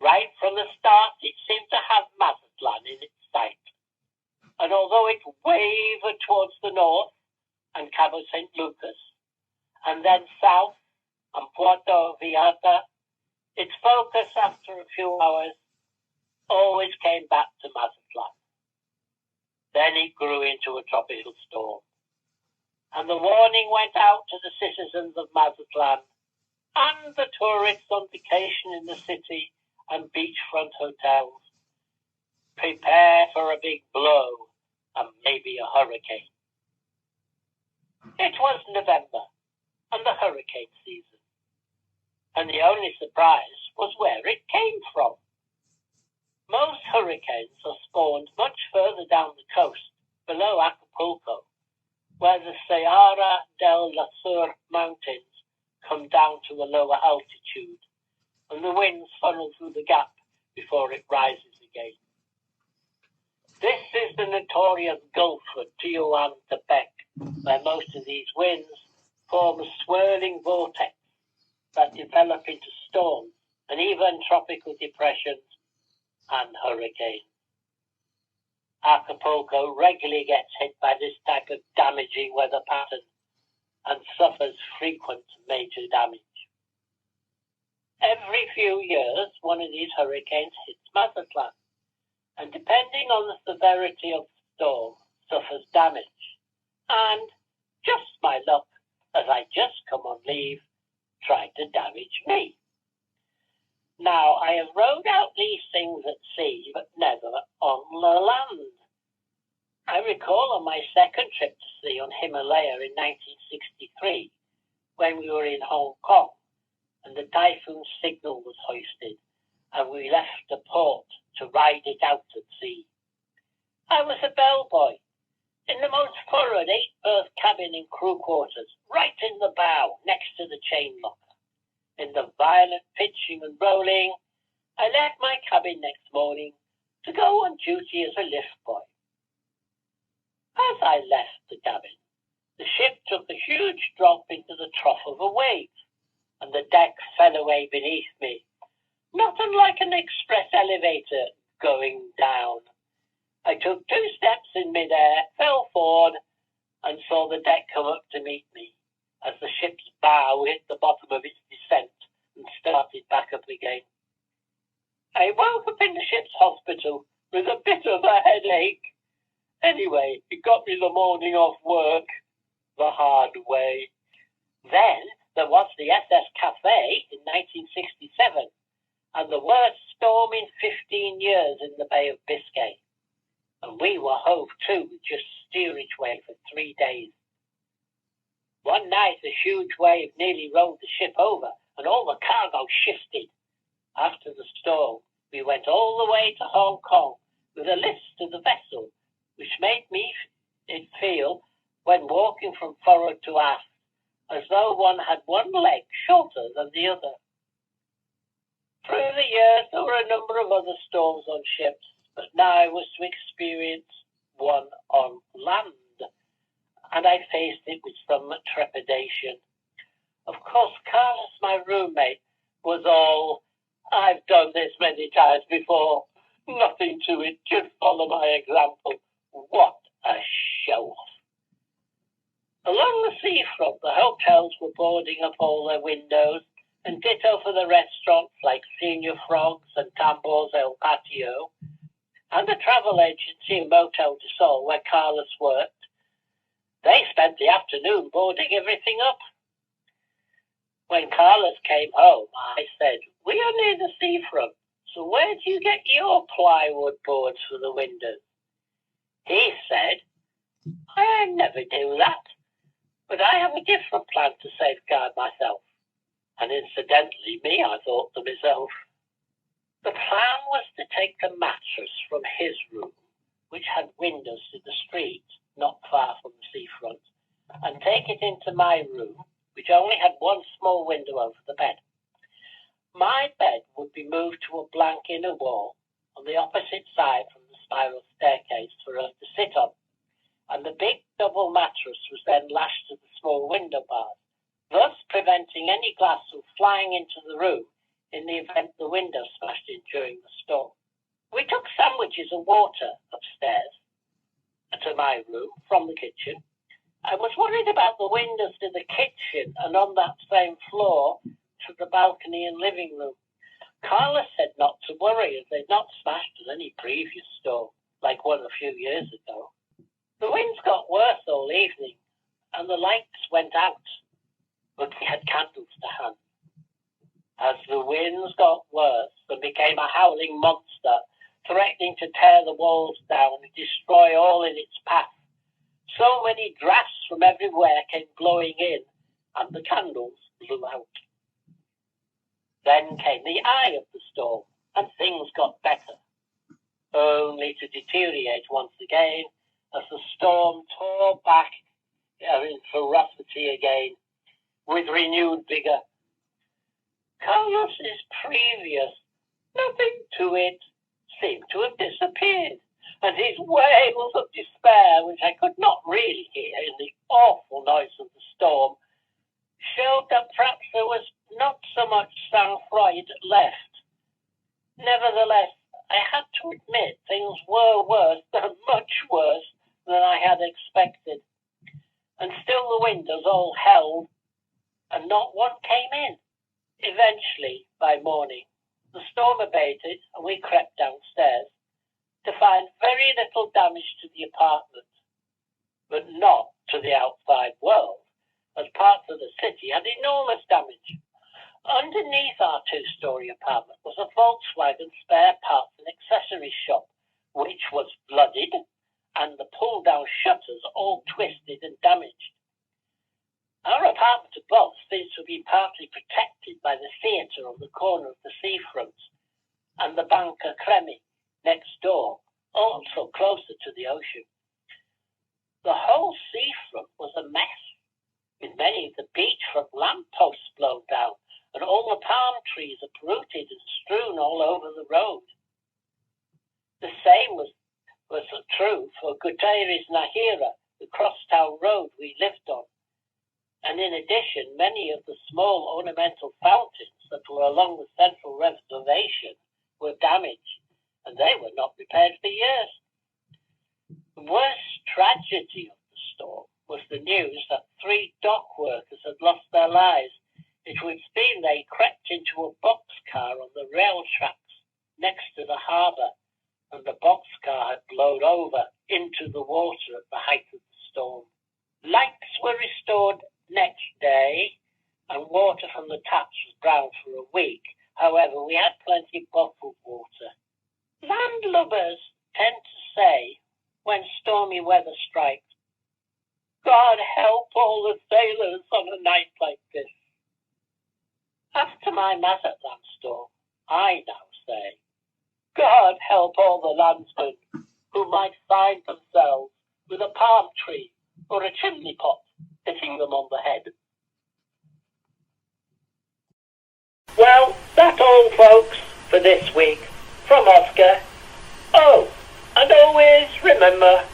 Right from the start, it seemed to have Mazatlan in its sight. And although it wavered towards the north and Cabo St. Lucas, and then south and Puerto Vallarta, its focus after a few hours always came back to Mazatlan. Then it grew into a tropical storm. And the warning went out to the citizens of Mazatlan and the tourists on vacation in the city and beachfront hotels. Prepare for a big blow and maybe a hurricane. It was November and the hurricane season. And the only surprise was where it came from. Most hurricanes are spawned much further down the coast, below Acapulco, where the Sierra del Sur mountains come down to a lower altitude, and the winds funnel through the gap before it rises again. This is the notorious Gulf of Tehuantepec, where most of these winds form a swirling vortex that develop into storms and even tropical depressions and hurricanes. Acapulco regularly gets hit by this type of damaging weather pattern and suffers frequent major damage. Every few years, one of these hurricanes hits Mazatlan, and depending on the severity of the storm, suffers damage. And just my luck, as I just come on leave, tried to damage me. Now, I have rode out these things at sea, but never on the land. I recall on my second trip to sea on Himalaya in 1963, when we were in Hong Kong, and the typhoon signal was hoisted, and we left the port to ride it out at sea. I was a bellboy, in the most forward 8-berth cabin in crew quarters, right in the bow, next to the chain locker. In the violent pitching and rolling, I left my cabin next morning to go on duty as a lift boy. As I left the cabin, the ship took a huge drop into the trough of a wave, and the deck fell away beneath me, not unlike an express elevator going down. I took 2 steps in midair, fell forward, and saw the deck come up to meet me as the ship's bow hit the bottom of its descent and started back up again. I woke up in the ship's hospital with a bit of a headache. Anyway, it got me the morning off work the hard way. Then there was the SS Cafe in 1967, and the worst storm in 15 years in the Bay of Biscay. and we were hove to with just steerage way for 3 days. One night a huge wave nearly rolled the ship over and all the cargo shifted. After the storm, we went all the way to Hong Kong with a list of the vessel, which made me feel, when walking from forward to aft, as though one had one leg shorter than the other. Through the years, there were a number of other storms on ships, but now I was to experience one on land, and I faced it with some trepidation. Of course, Carlos, my roommate, was all, "I've done this many times before. Nothing to it, just follow my example." What a show-off. Along the seafront, the hotels were boarding up all their windows, and ditto for the restaurants like Senior Frogs and Tambor's El Patio, and the travel agency and Motel de Sol where Carlos worked. They spent the afternoon boarding everything up. When Carlos came home, I said, "We are near the seafront, so where do you get your plywood boards for the windows?" He said, "I never do that, but I have a different plan to safeguard myself." And incidentally, I thought to myself. The plan was to take the mattress from his room, which had windows to the street, not far from the seafront, and take it into my room, which only had one small window over the bed. My bed would be moved to a blank inner wall on the opposite side from the spiral staircase for us to sit on, and the big double mattress was then lashed to the small window bars, thus preventing any glass from flying into the room in the event the window smashed in during the storm. We took sandwiches and water upstairs to my room from the kitchen. I was worried about the windows to the kitchen and on that same floor to the balcony and living room. Carla said not to worry as they'd not smashed in any previous storm, like one a few years ago. The winds got worse all evening and the lights went out, but we had candles to hand. As the winds got worse and became a howling monster, threatening to tear the walls down and destroy all in its path, so many drafts from everywhere came blowing in, and the candles blew out. Then came the eye of the storm, and things got better, only to deteriorate once again as the storm tore back in ferocity again, with renewed vigor. Carlos's previous "nothing to it" seemed to have disappeared, and his wails of despair, which I could not really hear in the awful noise of the storm, showed that perhaps there was not so much sang-froid left. Nevertheless, I had to admit things were worse, much worse than I had expected, and still the windows all held, and not one came in. Eventually, by morning, the storm abated and we crept downstairs to find very little damage to the apartment, but not to the outside world, as parts of the city had enormous damage. Underneath our two-story apartment was a Volkswagen spare parts and accessories shop, which was flooded and the pull-down shutters all twisted and damaged. Our apartment above seems to be partly protected by the theatre on the corner of the seafront and the Banca Cremi next door, also closer to the ocean. The whole seafront was a mess, with many of the beachfront lampposts blown down and all the palm trees uprooted and strewn all over the road. The same was true for Gutierrez Nahira, the crosstown road we lived on. And in addition, many of the small ornamental fountains that were along the central reservation were damaged, and they were not repaired for years. The worst tragedy of the storm was the news that 3 dock workers had lost their lives. It would seem they crept into a boxcar on the rail tracks next to the harbour, and the boxcar had blown over into the water at the height of the storm. Lights were restored next day, and water from the taps was brown for a week. However, we had plenty of bottled water. Landlubbers tend to say when stormy weather strikes. God help all the sailors on a night like this. As to my Mazatlan store, I now say, God help all the landsmen who might find themselves with a palm tree or a chimney pot hitting them on the head. Well, that's all, folks, for this week. From Oscar. Oh, and always remember,